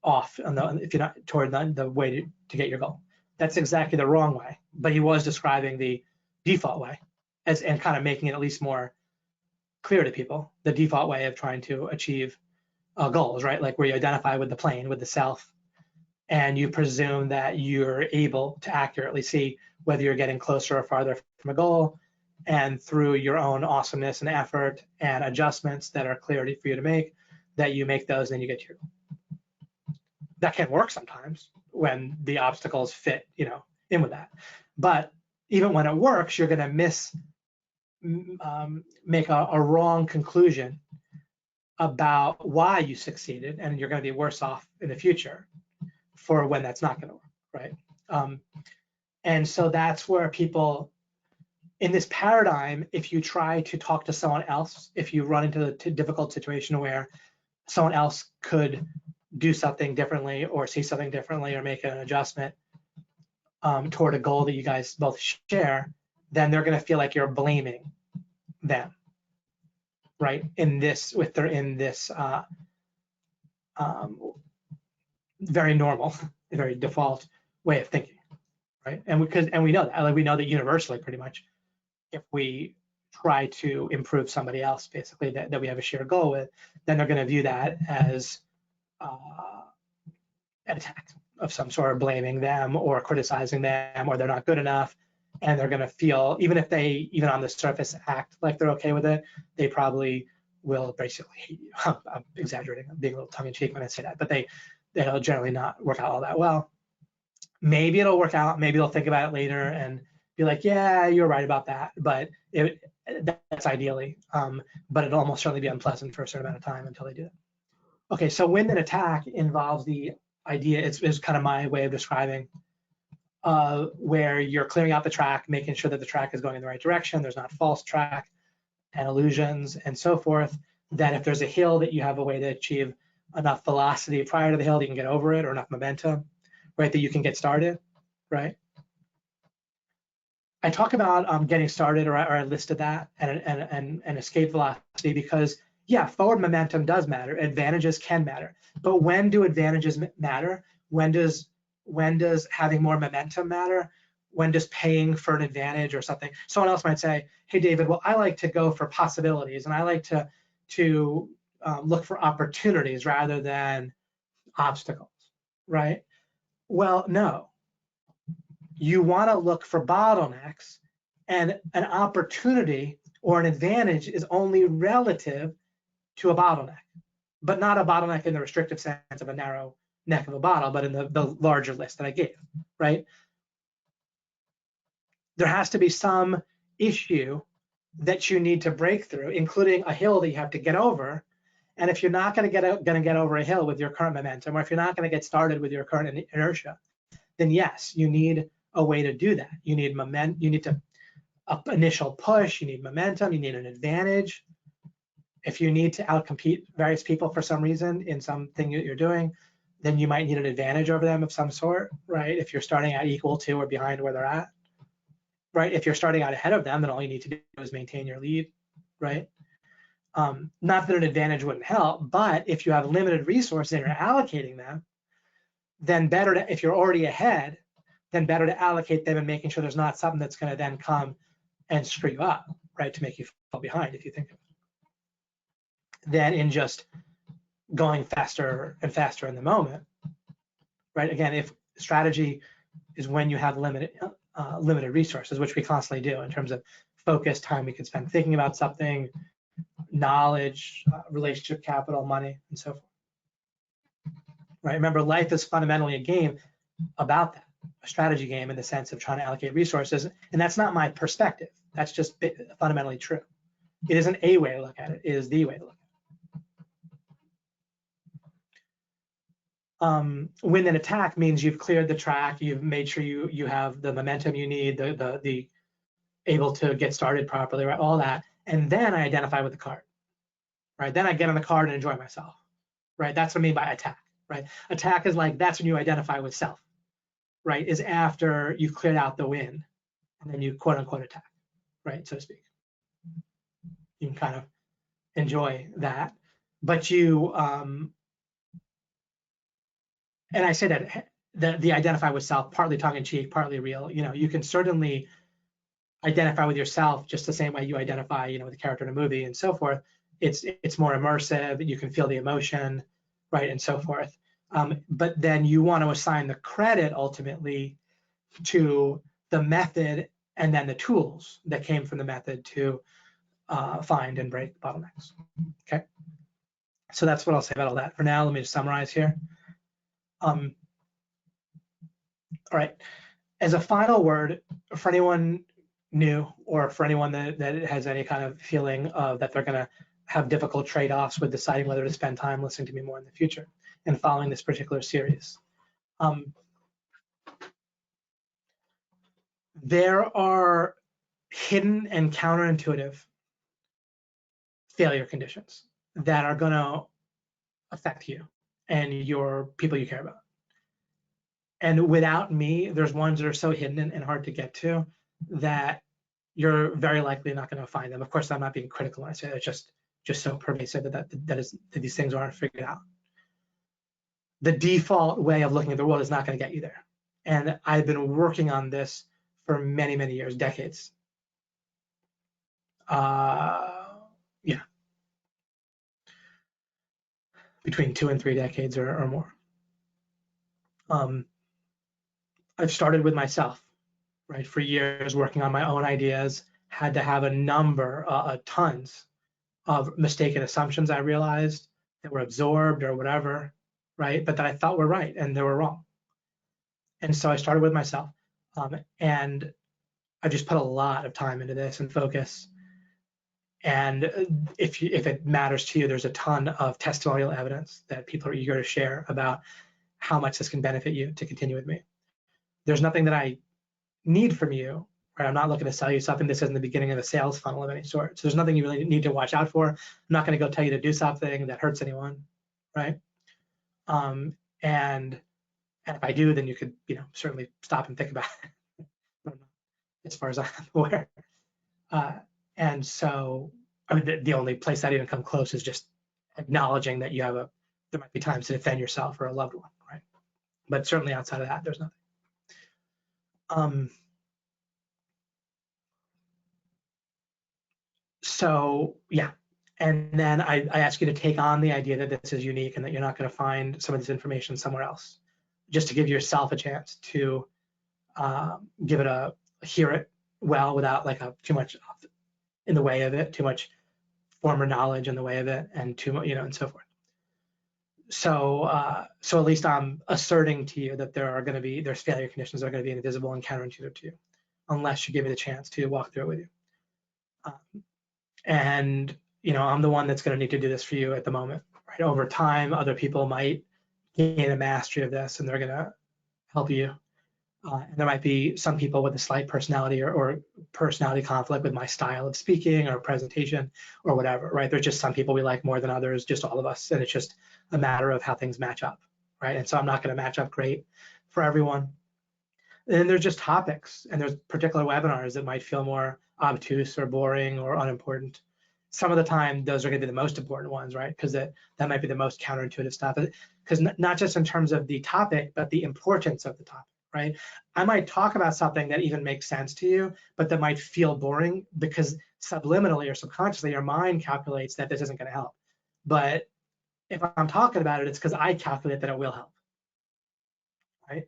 Speaker 1: off if you're not toward the way to get your goal. That's exactly the wrong way, but he was describing the default way and kind of making it at least more clear to people, the default way of trying to achieve goals, right? Like where you identify with the plane, with the self, and you presume that you're able to accurately see whether you're getting closer or farther from a goal, and through your own awesomeness and effort and adjustments that are clear for you to make, that you make those and then you get to your goal. That can work sometimes when the obstacles fit, in with that. But even when it works, you're going to make a wrong conclusion about why you succeeded, and you're going to be worse off in the future for when that's not going to work, right? And so that's where people, in this paradigm, if you try to talk to someone else, if you run into the difficult situation where someone else could do something differently or see something differently or make an adjustment toward a goal that you guys both share, then they're going to feel like you're blaming them, right? In this, very normal, very default way of thinking, right? And we know that, like, we know that universally, pretty much, if we try to improve somebody else, basically, that we have a shared goal with, then they're going to view that as an attack of some sort, of blaming them or criticizing them, or they're not good enough. And they're going to feel, even if they, even on the surface, act like they're okay with it, they probably will basically hate you. I'm exaggerating, I'm being a little tongue-in-cheek when I say that, but they'll generally not work out all that well. Maybe it'll work out, maybe they'll think about it later and be like, yeah, you're right about that, but that's ideally, but it'll almost certainly be unpleasant for a certain amount of time until they do it. Okay, so when an attack involves the idea, it's kind of my way of describing where you're clearing out the track, making sure that the track is going in the right direction, there's not false track and illusions and so forth, that if there's a hill, that you have a way to achieve enough velocity prior to the hill that you can get over it, or enough momentum, right, that you can get started, right? I talk about getting started, or I listed that, and escape velocity, because yeah, forward momentum does matter. Advantages can matter, but when do advantages matter? When does having more momentum matter? When does paying for an advantage or something? Someone else might say, hey, David, well, I like to go for possibilities, and I like to look for opportunities rather than obstacles, right? Well, no. You want to look for bottlenecks, and an opportunity or an advantage is only relative to a bottleneck, but not a bottleneck in the restrictive sense of a narrow neck of a bottle, but in the larger list that I gave, right? There has to be some issue that you need to break through, including a hill that you have to get over. And if you're not going to get over a hill with your current momentum, or if you're not going to get started with your current inertia, then yes, you need a way to do that. You need you need to initial push, you need momentum, you need an advantage. If you need to outcompete various people for some reason in something that you're doing, then you might need an advantage over them of some sort, right? If you're starting out equal to or behind where they're at, right? If you're starting out ahead of them, then all you need to do is maintain your lead, right? Not that an advantage wouldn't help, but if you have limited resources and you're allocating them, then better to, if you're already ahead, then better to allocate them and making sure there's not something that's going to then come and screw you up, right, to make you fall behind, if you think of it, than in just going faster and faster in the moment, right? Again, if strategy is when you have limited resources, which we constantly do in terms of focus, time we can spend thinking about something, knowledge, relationship capital, money, and so forth, right? Remember, life is fundamentally a game about that, a strategy game in the sense of trying to allocate resources. And that's not my perspective. That's just fundamentally true. It isn't a way to look at it. It is the way to look at it. When an attack means you've cleared the track, you've made sure you have the momentum you need, the able to get started properly, right? All that. And then I identify with the card, right? Then I get on the card and enjoy myself, right? That's what I mean by attack, right? Attack is like, that's when you identify with self, right? Is after you've cleared out the win, and then you quote unquote attack, right? So to speak. You can kind of enjoy that, but you, and I say that the identify with self, partly tongue in cheek, partly real. You know, you can certainly identify with yourself just the same way you identify, you know, with a character in a movie and so forth. It's more immersive. You can feel the emotion, right, and so forth. But then you want to assign the credit ultimately to the method and then the tools that came from the method to find and break bottlenecks. Okay, so that's what I'll say about all that. For now, let me just summarize here. All right, as a final word, for anyone new or for anyone that has any kind of feeling of that they're going to have difficult trade-offs with deciding whether to spend time listening to me more in the future and following this particular series. There are hidden and counterintuitive failure conditions that are going to affect you and your people you care about. And without me, there's ones that are so hidden and hard to get to that you're very likely not going to find them. Of course, I'm not being critical when I say that. It's just so pervasive that these things aren't figured out. The default way of looking at the world is not going to get you there. And I've been working on this for many, many years, decades. Yeah, between 2 and 3 decades or more. I've started with myself, right? For years, working on my own ideas, had to have a number, tons of mistaken assumptions I realized that were absorbed or whatever, right? But that I thought were right and they were wrong. And so I started with myself, and I just put a lot of time into this and focus. And if it matters to you, there's a ton of testimonial evidence that people are eager to share about how much this can benefit you to continue with me. There's nothing that I need from you, right? I'm not looking to sell you something. This isn't the beginning of a sales funnel of any sort. So there's nothing you really need to watch out for. I'm not going to go tell you to do something that hurts anyone, right? And if I do, then you could, certainly stop and think about it, as far as I'm aware. And so, I mean, the only place that even come close is just acknowledging that there might be times to defend yourself or a loved one, right? But certainly outside of that, there's nothing. So yeah, and then I ask you to take on the idea that this is unique and that you're not going to find some of this information somewhere else, just to give yourself a chance to hear it well without like too much in the way of it, too much former knowledge in the way of it, and too much, and so forth. So so at least I'm asserting to you that there's failure conditions that are going to be invisible and counterintuitive to you, unless you give me the chance to walk through it with you. And I'm the one that's going to need to do this for you at the moment, right? Over time, other people might gain a mastery of this, and they're going to help you. And there might be some people with a slight personality or personality conflict with my style of speaking or presentation or whatever, right? There's just some people we like more than others, just all of us, and it's just a matter of how things match up, right? And so I'm not going to match up great for everyone. And then there's just topics, and there's particular webinars that might feel more obtuse or boring or unimportant. Some of the time, those are going to be the most important ones, right? Because that might be the most counterintuitive stuff. Because not just in terms of the topic, but the importance of the topic, right? I might talk about something that even makes sense to you, but that might feel boring because subliminally or subconsciously, your mind calculates that this isn't going to help. But if I'm talking about it, it's because I calculate that it will help, right?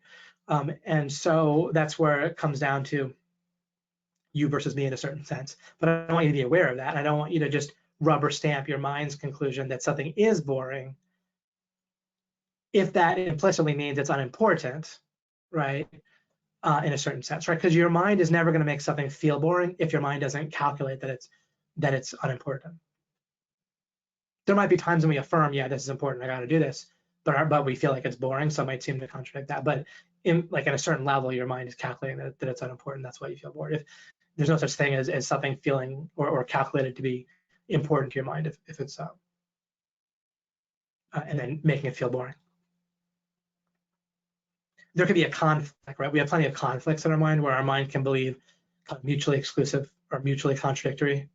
Speaker 1: And so that's where it comes down to you versus me in a certain sense. But I don't want you to be aware of that. I don't want you to just rubber stamp your mind's conclusion that something is boring if that implicitly means it's unimportant, right? In a certain sense, right? Because your mind is never going to make something feel boring if your mind doesn't calculate that it's unimportant. There might be times when we affirm, yeah, this is important, I got to do this, but we feel like it's boring, so it might seem to contradict that. But at a certain level, your mind is calculating that it's unimportant. That's why you feel bored. If there's no such thing as something feeling or calculated to be important to your mind if it's and then making it feel boring. There could be a conflict, right? We have plenty of conflicts in our mind where our mind can believe mutually exclusive or mutually contradictory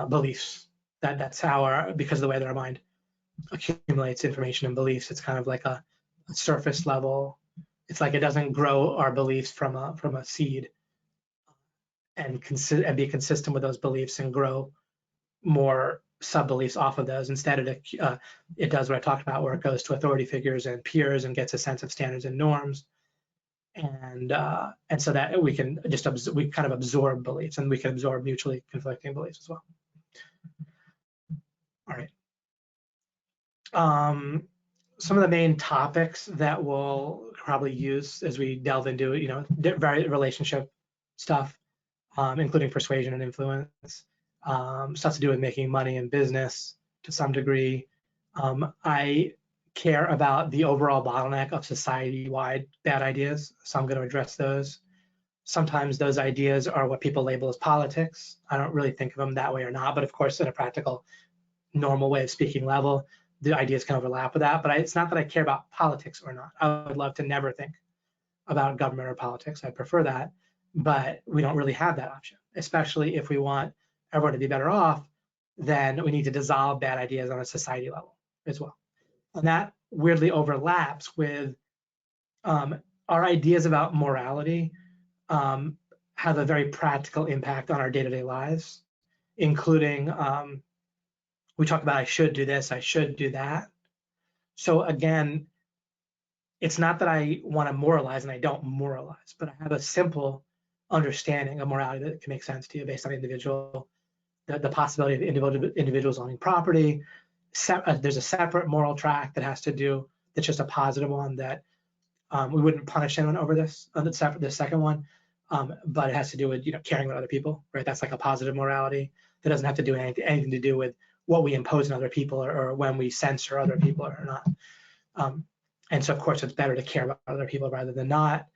Speaker 1: beliefs. That's how because of the way that our mind accumulates information and beliefs, it's kind of like a surface level. It's like it doesn't grow our beliefs from a seed and be consistent with those beliefs and grow more sub-beliefs off of those. Instead, it does what I talked about, where it goes to authority figures and peers and gets a sense of standards and norms, and so that we can we kind of absorb beliefs, and we can absorb mutually conflicting beliefs as well. All right. Some of the main topics that we'll probably use as we delve into, various relationship stuff, including persuasion and influence, stuff to do with making money in business to some degree. I care about the overall bottleneck of society-wide bad ideas, so I'm going to address those. Sometimes those ideas are what people label as politics. I don't really think of them that way or not, but of course, in a practical, normal way of speaking level, the ideas can overlap with that. But it's not that I care about politics or not. I would love to never think about government or politics. I prefer that. but we don't really have that option, especially if we want everyone to be better off. Then we need to dissolve bad ideas on a society level as well. And that weirdly overlaps with our ideas about morality have a very practical impact on our day-to-day lives, including we talk about I should do this, I should do that. So again, it's not that I want to moralize and I don't moralize, but I have a simple understanding of morality that can make sense to you based on individual, the possibility of individuals owning property. There's a separate moral track that has to do, that's just a positive one, that we wouldn't punish anyone over this, the second one, but it has to do with caring about other people, right? That's like a positive morality that doesn't have to do anything to do with what we impose on other people or when we censor other people or not. And so of course it's better to care about other people rather than not,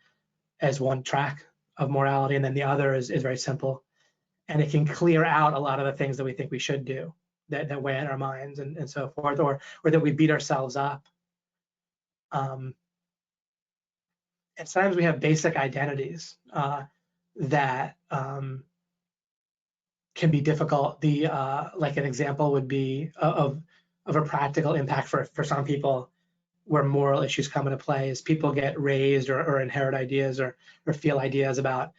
Speaker 1: as one track of morality. And then the other is very simple, and it can clear out a lot of the things that we think we should do that weigh in our minds and so forth, or that we beat ourselves up. And sometimes we have basic identities that can be difficult. Like an example would be of a practical impact for some people where moral issues come into play is people get raised or inherit ideas or feel ideas about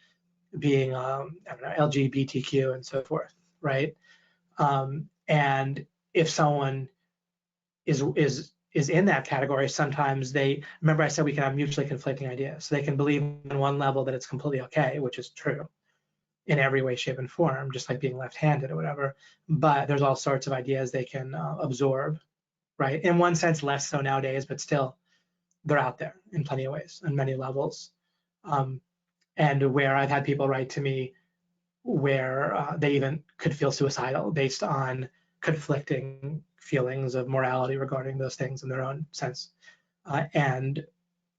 Speaker 1: being I don't know, LGBTQ and so forth, right? And if someone is in that category, sometimes remember I said we can have mutually conflicting ideas. So they can believe on one level that it's completely okay, which is true in every way, shape, and form, just like being left-handed or whatever. But there's all sorts of ideas they can absorb, right? In one sense, less so nowadays, but still, they're out there in plenty of ways, on many levels. And where I've had people write to me where they even could feel suicidal based on conflicting feelings of morality regarding those things in their own sense, and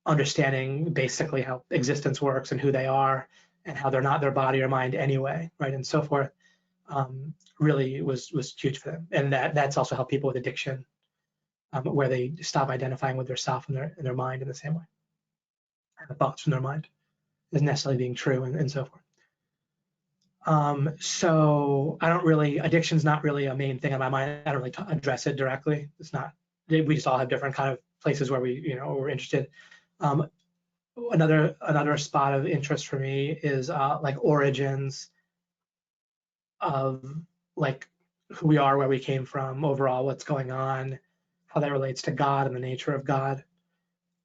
Speaker 1: understanding basically how existence works and who they are and how they're not their body or mind anyway, right, and so forth, really was huge for them. And that's also helped people with addiction, where they stop identifying with their self and their mind in the same way, and the thoughts from their mind is necessarily being true and so forth. So addiction's not really a main thing on my mind. I don't really address it directly. It's not, we just all have different kind of places where we're interested. Another spot of interest for me is like origins of like who we are, where we came from, overall, what's going on, how that relates to God and the nature of God.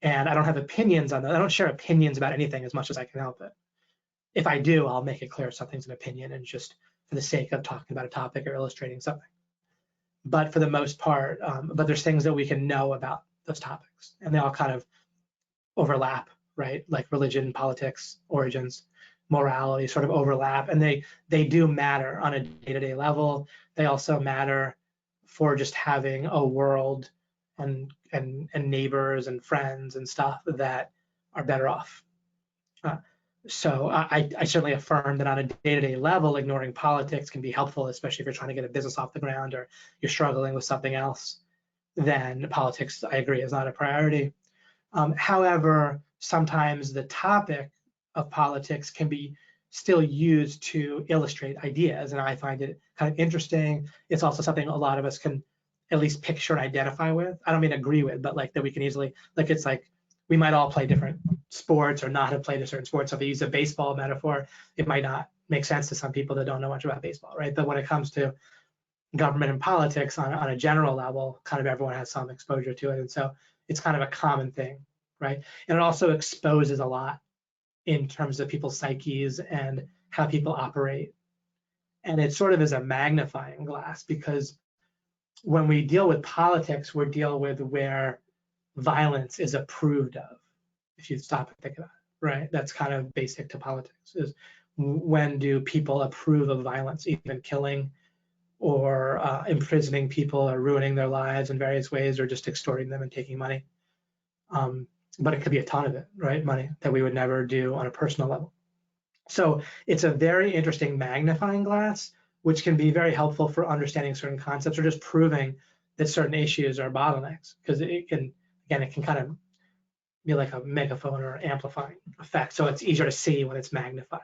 Speaker 1: And I don't have opinions on that. I don't share opinions about anything as much as I can help it. If I do, I'll make it clear something's an opinion and just for the sake of talking about a topic or illustrating something. But for the most part, but there's things that we can know about those topics, and they all kind of overlap, right? Like religion, politics, origins, morality sort of overlap, and they do matter on a day-to-day level. They also matter for just having a world and neighbors and friends and stuff that are better off. So I certainly affirm that on a day-to-day level, ignoring politics can be helpful, especially if you're trying to get a business off the ground or you're struggling with something else. Then politics, I agree, is not a priority. However, sometimes the topic of politics can be still used to illustrate ideas, and I find it kind of interesting. It's also something a lot of us can at least picture and identify with. I don't mean agree with, but like that we can easily, like it's like we might all play different sports or not have played a certain sport. So if I use a baseball metaphor, it might not make sense to some people that don't know much about baseball, right? But when it comes to government and politics on a general level, kind of everyone has some exposure to it. And so it's kind of a common thing, right? And it also exposes a lot in terms of people's psyches and how people operate. And it sort of is a magnifying glass, because when we deal with politics, we're dealing with where violence is approved of, if you stop and think about it, right? That's kind of basic to politics, is when do people approve of violence, even killing or imprisoning people or ruining their lives in various ways, or just extorting them and taking money. But it could be a ton of it, right? Money that we would never do on a personal level. So it's a very interesting magnifying glass, which can be very helpful for understanding certain concepts or just proving that certain issues are bottlenecks, because it can kind of be like a megaphone or amplifying effect. So it's easier to see when it's magnified,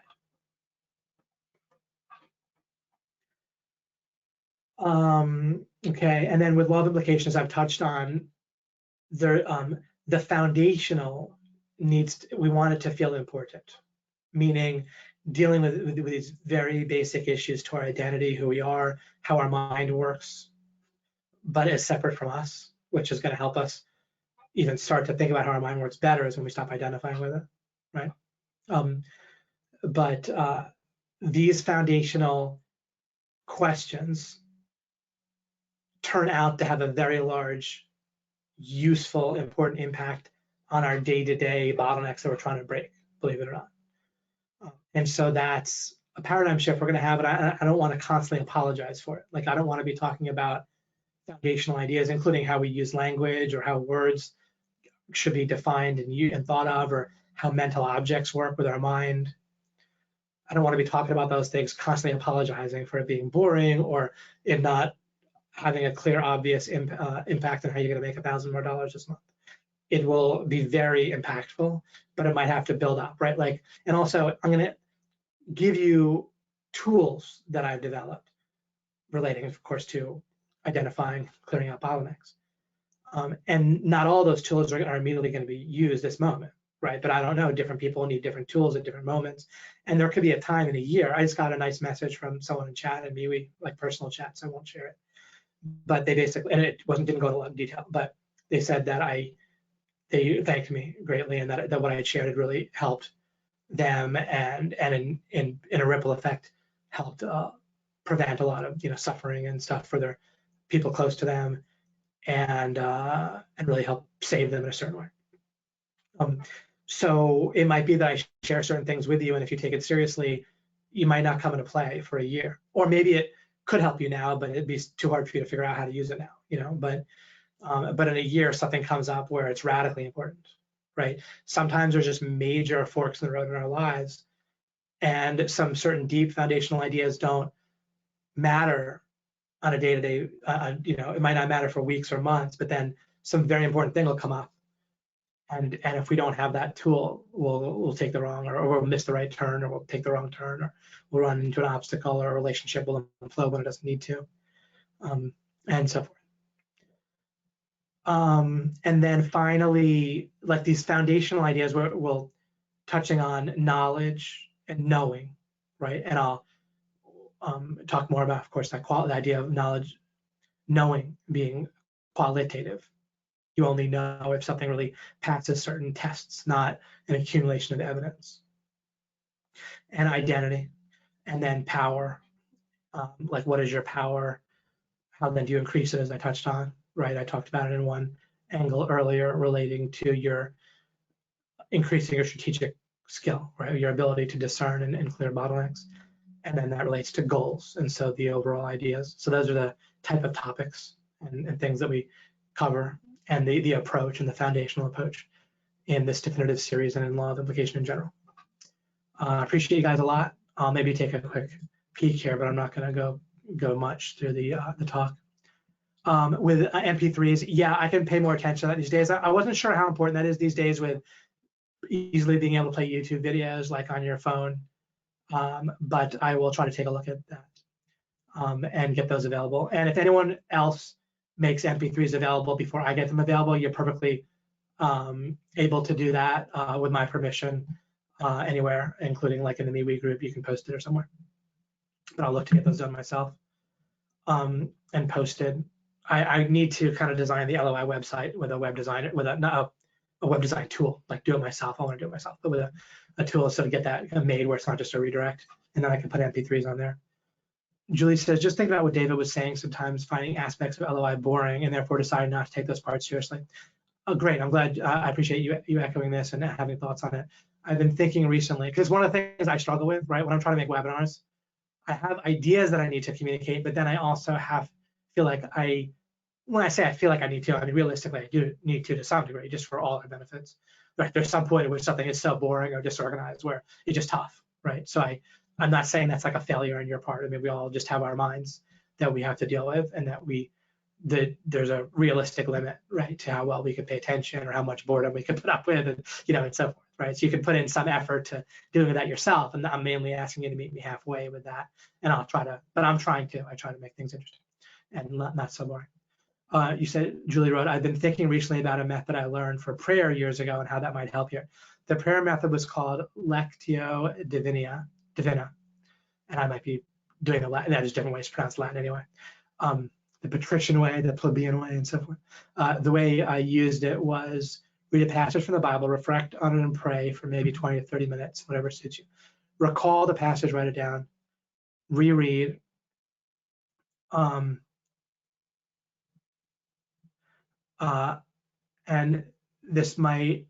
Speaker 1: Okay, and then with law of implications, I've touched on the foundational we want it to feel important, meaning dealing with these very basic issues to our identity, who we are, how our mind works, but is separate from us, which is going to help us even start to think about how our mind works better is when we stop identifying with it, right? But these foundational questions turn out to have a very large, useful, important impact on our day-to-day bottlenecks that we're trying to break, believe it or not. And so that's a paradigm shift we're going to have, and I don't want to constantly apologize for it. Like, I don't want to be talking about foundational ideas, including how we use language or how words should be defined and thought of, or how mental objects work with our mind. I don't want to be talking about those things, constantly apologizing for it being boring or it not having a clear, obvious impact on how you're going to make $1,000 more this month. It will be very impactful, but it might have to build up, right? Like, and also I'm going to give you tools that I've developed relating, of course, to identifying, clearing out bottlenecks. And not all those tools are immediately going to be used this moment, right? But I don't know, different people need different tools at different moments. And there could be a time in a year. I just got a nice message from someone in chat, and we like personal chat, so I won't share it. But they basically, and it didn't go into a lot of detail, but they said that they thanked me greatly, and that what I had shared had really helped them, and in a ripple effect helped prevent a lot of suffering and stuff for their people close to them, and really help save them in a certain way. So it might be that I share certain things with you, and if you take it seriously, you might not come into play for a year, or maybe it could help you now, but it'd be too hard for you to figure out how to use it now, But in a year, something comes up where it's radically important, right? Sometimes there's just major forks in the road in our lives, and some certain deep foundational ideas don't matter on a day-to-day, it might not matter for weeks or months, but then some very important thing will come up. And if we don't have that tool, we'll take the wrong, or we'll miss the right turn, or we'll take the wrong turn, or we'll run into an obstacle, or a relationship will implode when it doesn't need to, and so forth. And then finally, like these foundational ideas, we'll touching on knowledge and knowing, right? And I'll talk more about, of course, the idea of knowledge, knowing being qualitative. You only know if something really passes certain tests, not an accumulation of evidence. And identity, and then power. Like, what is your power? How then do you increase it, as I touched on, right? I talked about it in one angle earlier relating to your increasing your strategic skill, right? Your ability to discern and clear bottlenecks. And then that relates to goals, and so the overall ideas. So those are the type of topics and things that we cover, and the approach and the foundational approach in this definitive series and in law of implication in general. I appreciate you guys a lot. I'll maybe take a quick peek here, but I'm not going to go much through the talk. With MP3s, yeah, I can pay more attention to that these days. I wasn't sure how important that is these days with easily being able to play YouTube videos like on your phone, but I will try to take a look at that and get those available. And if anyone else makes MP3s available before I get them available, you're perfectly able to do that with my permission anywhere, including like in the MeWe group. You can post it or somewhere. But I'll look to get those done myself and posted. I need to kind of design the LOI website with a web designer, with a web design tool, like do it myself. I want to do it myself, but with a tool so to get that made where it's not just a redirect, and then I can put MP3s on there. Julie says, just think about what David was saying, sometimes finding aspects of LOI boring and therefore deciding not to take those parts seriously. Oh, great. I'm glad. I appreciate you echoing this and having thoughts on it. I've been thinking recently, because one of the things I struggle with, right, when I'm trying to make webinars, I have ideas that I need to communicate, but then I also feel like when I say I feel like I need to, I mean, realistically, I do need to some degree, just for all our benefits. Right? There's some point at which something is so boring or disorganized where it's just tough, right? So I'm not saying that's like a failure on your part. I mean, we all just have our minds that we have to deal with, and that there's a realistic limit, right, to how well we could pay attention or how much boredom we could put up with, and and so forth, right? So you can put in some effort to doing that yourself, and I'm mainly asking you to meet me halfway with that, and I'll try to, but I try to make things interesting. and not so boring. You said, Julie wrote, I've been thinking recently about a method I learned for prayer years ago and how that might help here. The prayer method was called Lectio Divina, and I might be doing a Latin, there's different ways to pronounce Latin anyway. The patrician way, the plebeian way, and so forth. The way I used it was read a passage from the Bible, reflect on it, and pray for maybe 20 to 30 minutes, whatever suits you. Recall the passage, write it down, reread. And this might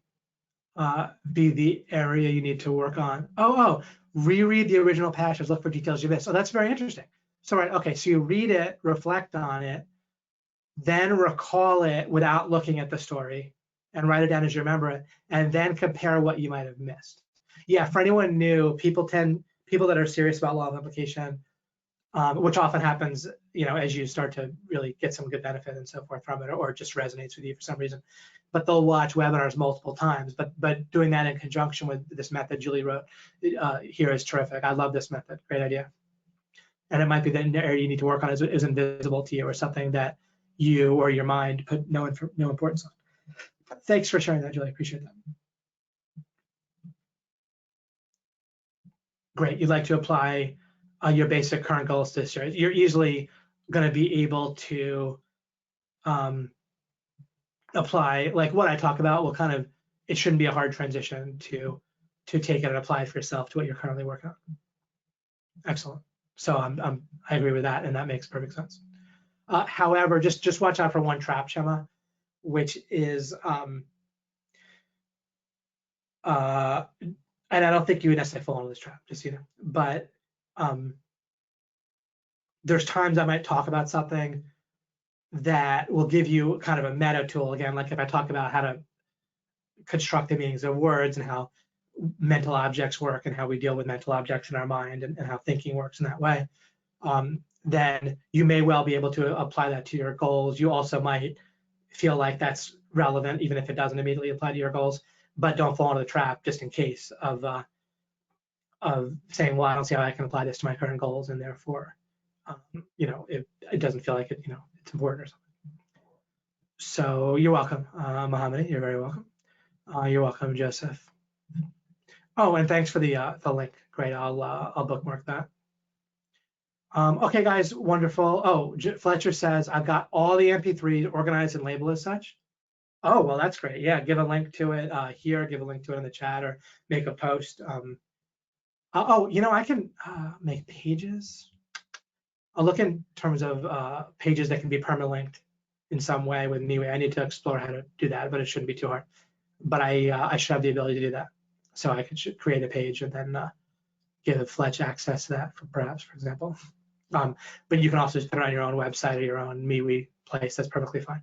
Speaker 1: be the area you need to work on. Reread the original passage, look for details you missed. Oh, that's very interesting. So, right, okay, so you read it, reflect on it, then recall it without looking at the story and write it down as you remember it, and then compare what you might have missed. Yeah, for anyone new, people that are serious about law of implication, which often happens, as you start to really get some good benefit and so forth from it, or it just resonates with you for some reason. But they'll watch webinars multiple times. But doing that in conjunction with this method Julie wrote here is terrific. I love this method. Great idea. And it might be that an area you need to work on is invisible to you, or something that you or your mind put no importance on. Thanks for sharing that, Julie. I appreciate that. Great. You'd like to apply your basic current goals this year. You're easily going to be able to apply, like what I talk about will it shouldn't be a hard transition to take it and apply it for yourself to what you're currently working on. Excellent. So I agree with that, and that makes perfect sense. However, just watch out for one trap, Shema, which is, and I don't think you would necessarily fall into this trap, just but there's times I might talk about something that will give you kind of a meta tool. Again, like if I talk about how to construct the meanings of words and how mental objects work and how we deal with mental objects in our mind and how thinking works in that way, then you may well be able to apply that to your goals. You also might feel like that's relevant, even if it doesn't immediately apply to your goals, but don't fall into the trap just in case of saying, well, I don't see how I can apply this to my current goals, and therefore, it doesn't feel like it's important or something. So you're welcome, Mohammed. You're very welcome. You're welcome, Joseph. Oh, and thanks for the link. Great. I'll bookmark that. Okay, guys, wonderful. Oh, Fletcher says I've got all the MP3s organized and labeled as such. Oh, well, that's great. Yeah, give a link to it here. Give a link to it in the chat, or make a post. I can make pages. I'll look in terms of pages that can be permalinked in some way with MeWe. I need to explore how to do that, but it shouldn't be too hard. But I should have the ability to do that. So I could create a page and then give Fletch access to that, for example. But you can also just put it on your own website or your own MeWe place. That's perfectly fine.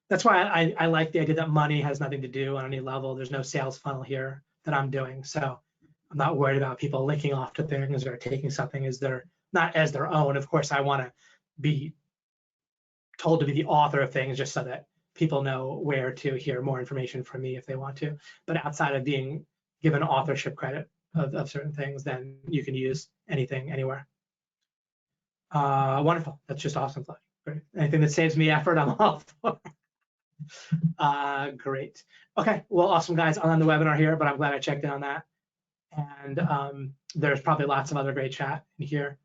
Speaker 1: That's why I like the idea that money has nothing to do on any level. There's no sales funnel here that I'm doing. So I'm not worried about people linking off to things or taking something not as their own. Of course, I want to be told to be the author of things just so that people know where to hear more information from me if they want to. But outside of being given authorship credit of certain things, then you can use anything, anywhere. Wonderful. That's just awesome. Great. Anything that saves me effort, I'm all for. Great. Okay. Well, awesome, guys. I'm on the webinar here, but I'm glad I checked in on that. And there's probably lots of other great chat in here,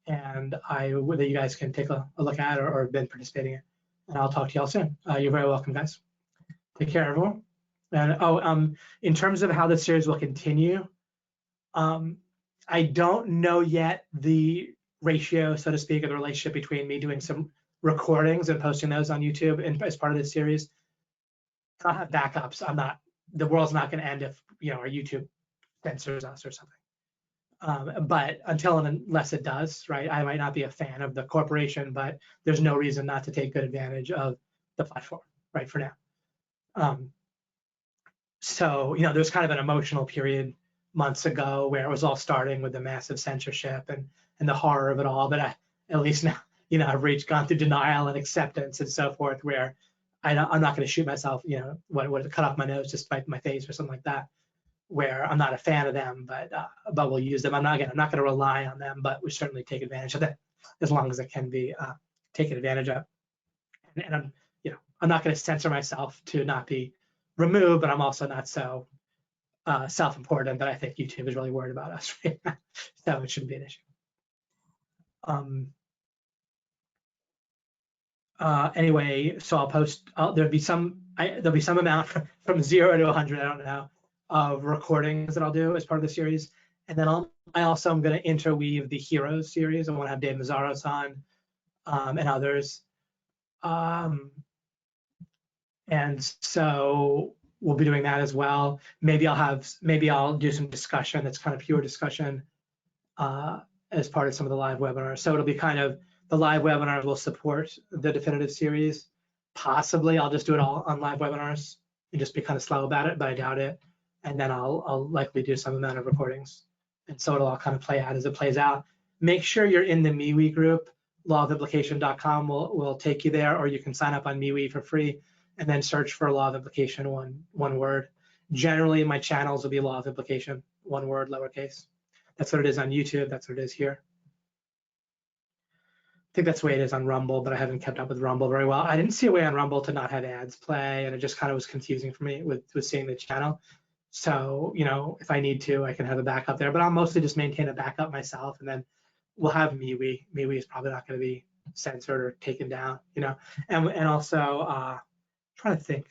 Speaker 1: and that you guys can take a look at or have been participating in. And I'll talk to y'all soon. You're very welcome, guys. Take care, everyone. And in terms of how this series will continue, I don't know yet the ratio, so to speak, of the relationship between me doing some recordings and posting those on YouTube and as part of this series. I'll have backups. The world's not going to end if our YouTube censors us or something. But until and unless it does, right? I might not be a fan of the corporation, but there's no reason not to take good advantage of the platform, right? For now. So there's kind of an emotional period months ago where it was all starting with the massive censorship and the horror of it all. But at least now, I've gone through denial and acceptance and so forth, where I'm not going to shoot myself, cut off my nose to spite my face or something like that, where I'm not a fan of them, but we'll use them. I'm not going to rely on them, but we certainly take advantage of them. as long as it can be taken advantage of. And I'm, I'm not going to censor myself to not be removed, but I'm also not so self-important that I think YouTube is really worried about us right now. So it shouldn't be an issue. Anyway, so I'll post. There'll be some amount from 0 to 100. I don't know of recordings that I'll do as part of the series, and then I also am going to interweave the Heroes series. I want to have Dave Mazzaros on and others, and so we'll be doing that as well. Maybe I'll do some discussion that's kind of pure discussion as part of some of the live webinars. So it'll be kind of, the live webinars will support the definitive series. Possibly I'll just do it all on live webinars and just be kind of slow about it, but I doubt it. And then I'll likely do some amount of recordings. And so it'll all kind of play out as it plays out. Make sure you're in the MeWe group. Lawofimplication.com will take you there, or you can sign up on MeWe for free and then search for Law of Implication, one word. Generally, my channels will be Law of Implication, one word, lowercase. That's what it is on YouTube. That's what it is here. I think that's the way it is on Rumble, but I haven't kept up with Rumble very well. I didn't see a way on Rumble to not have ads play, and it just kind of was confusing for me with seeing the channel. So, if I need to, I can have a backup there, but I'll mostly just maintain a backup myself, and then we'll have MeWe. MeWe is probably not going to be censored or taken down, and also trying to think.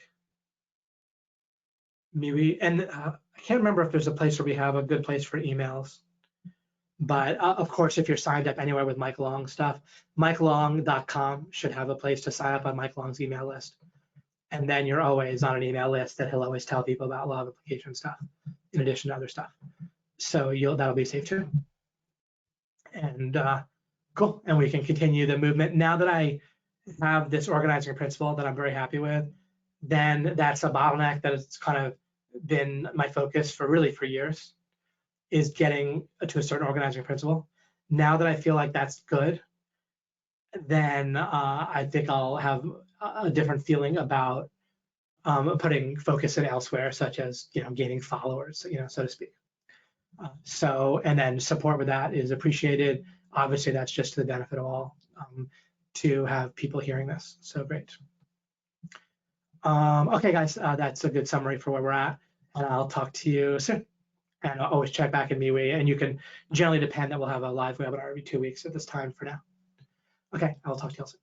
Speaker 1: MeWe, and I can't remember if there's a place where we have a good place for emails. But of course, if you're signed up anywhere with Mike Long stuff, MikeLong.com should have a place to sign up on Mike Long's email list. And then you're always on an email list that he'll always tell people about Law of Implication stuff, in addition to other stuff. So that'll be safe too. And cool. And we can continue the movement. Now that I have this organizing principle that I'm very happy with, then that's a bottleneck that has kind of been my focus for years, is getting to a certain organizing principle. Now that I feel like that's good, then I think I'll have a different feeling about putting focus in elsewhere, such as gaining followers, so to speak. And then support with that is appreciated. Obviously, that's just to the benefit of all to have people hearing this. So great. Okay, guys, that's a good summary for where we're at, and I'll talk to you soon. And I'll always check back in MeWe, and you can generally depend that we'll have a live webinar every 2 weeks at this time for now. Okay, I'll talk to you all soon.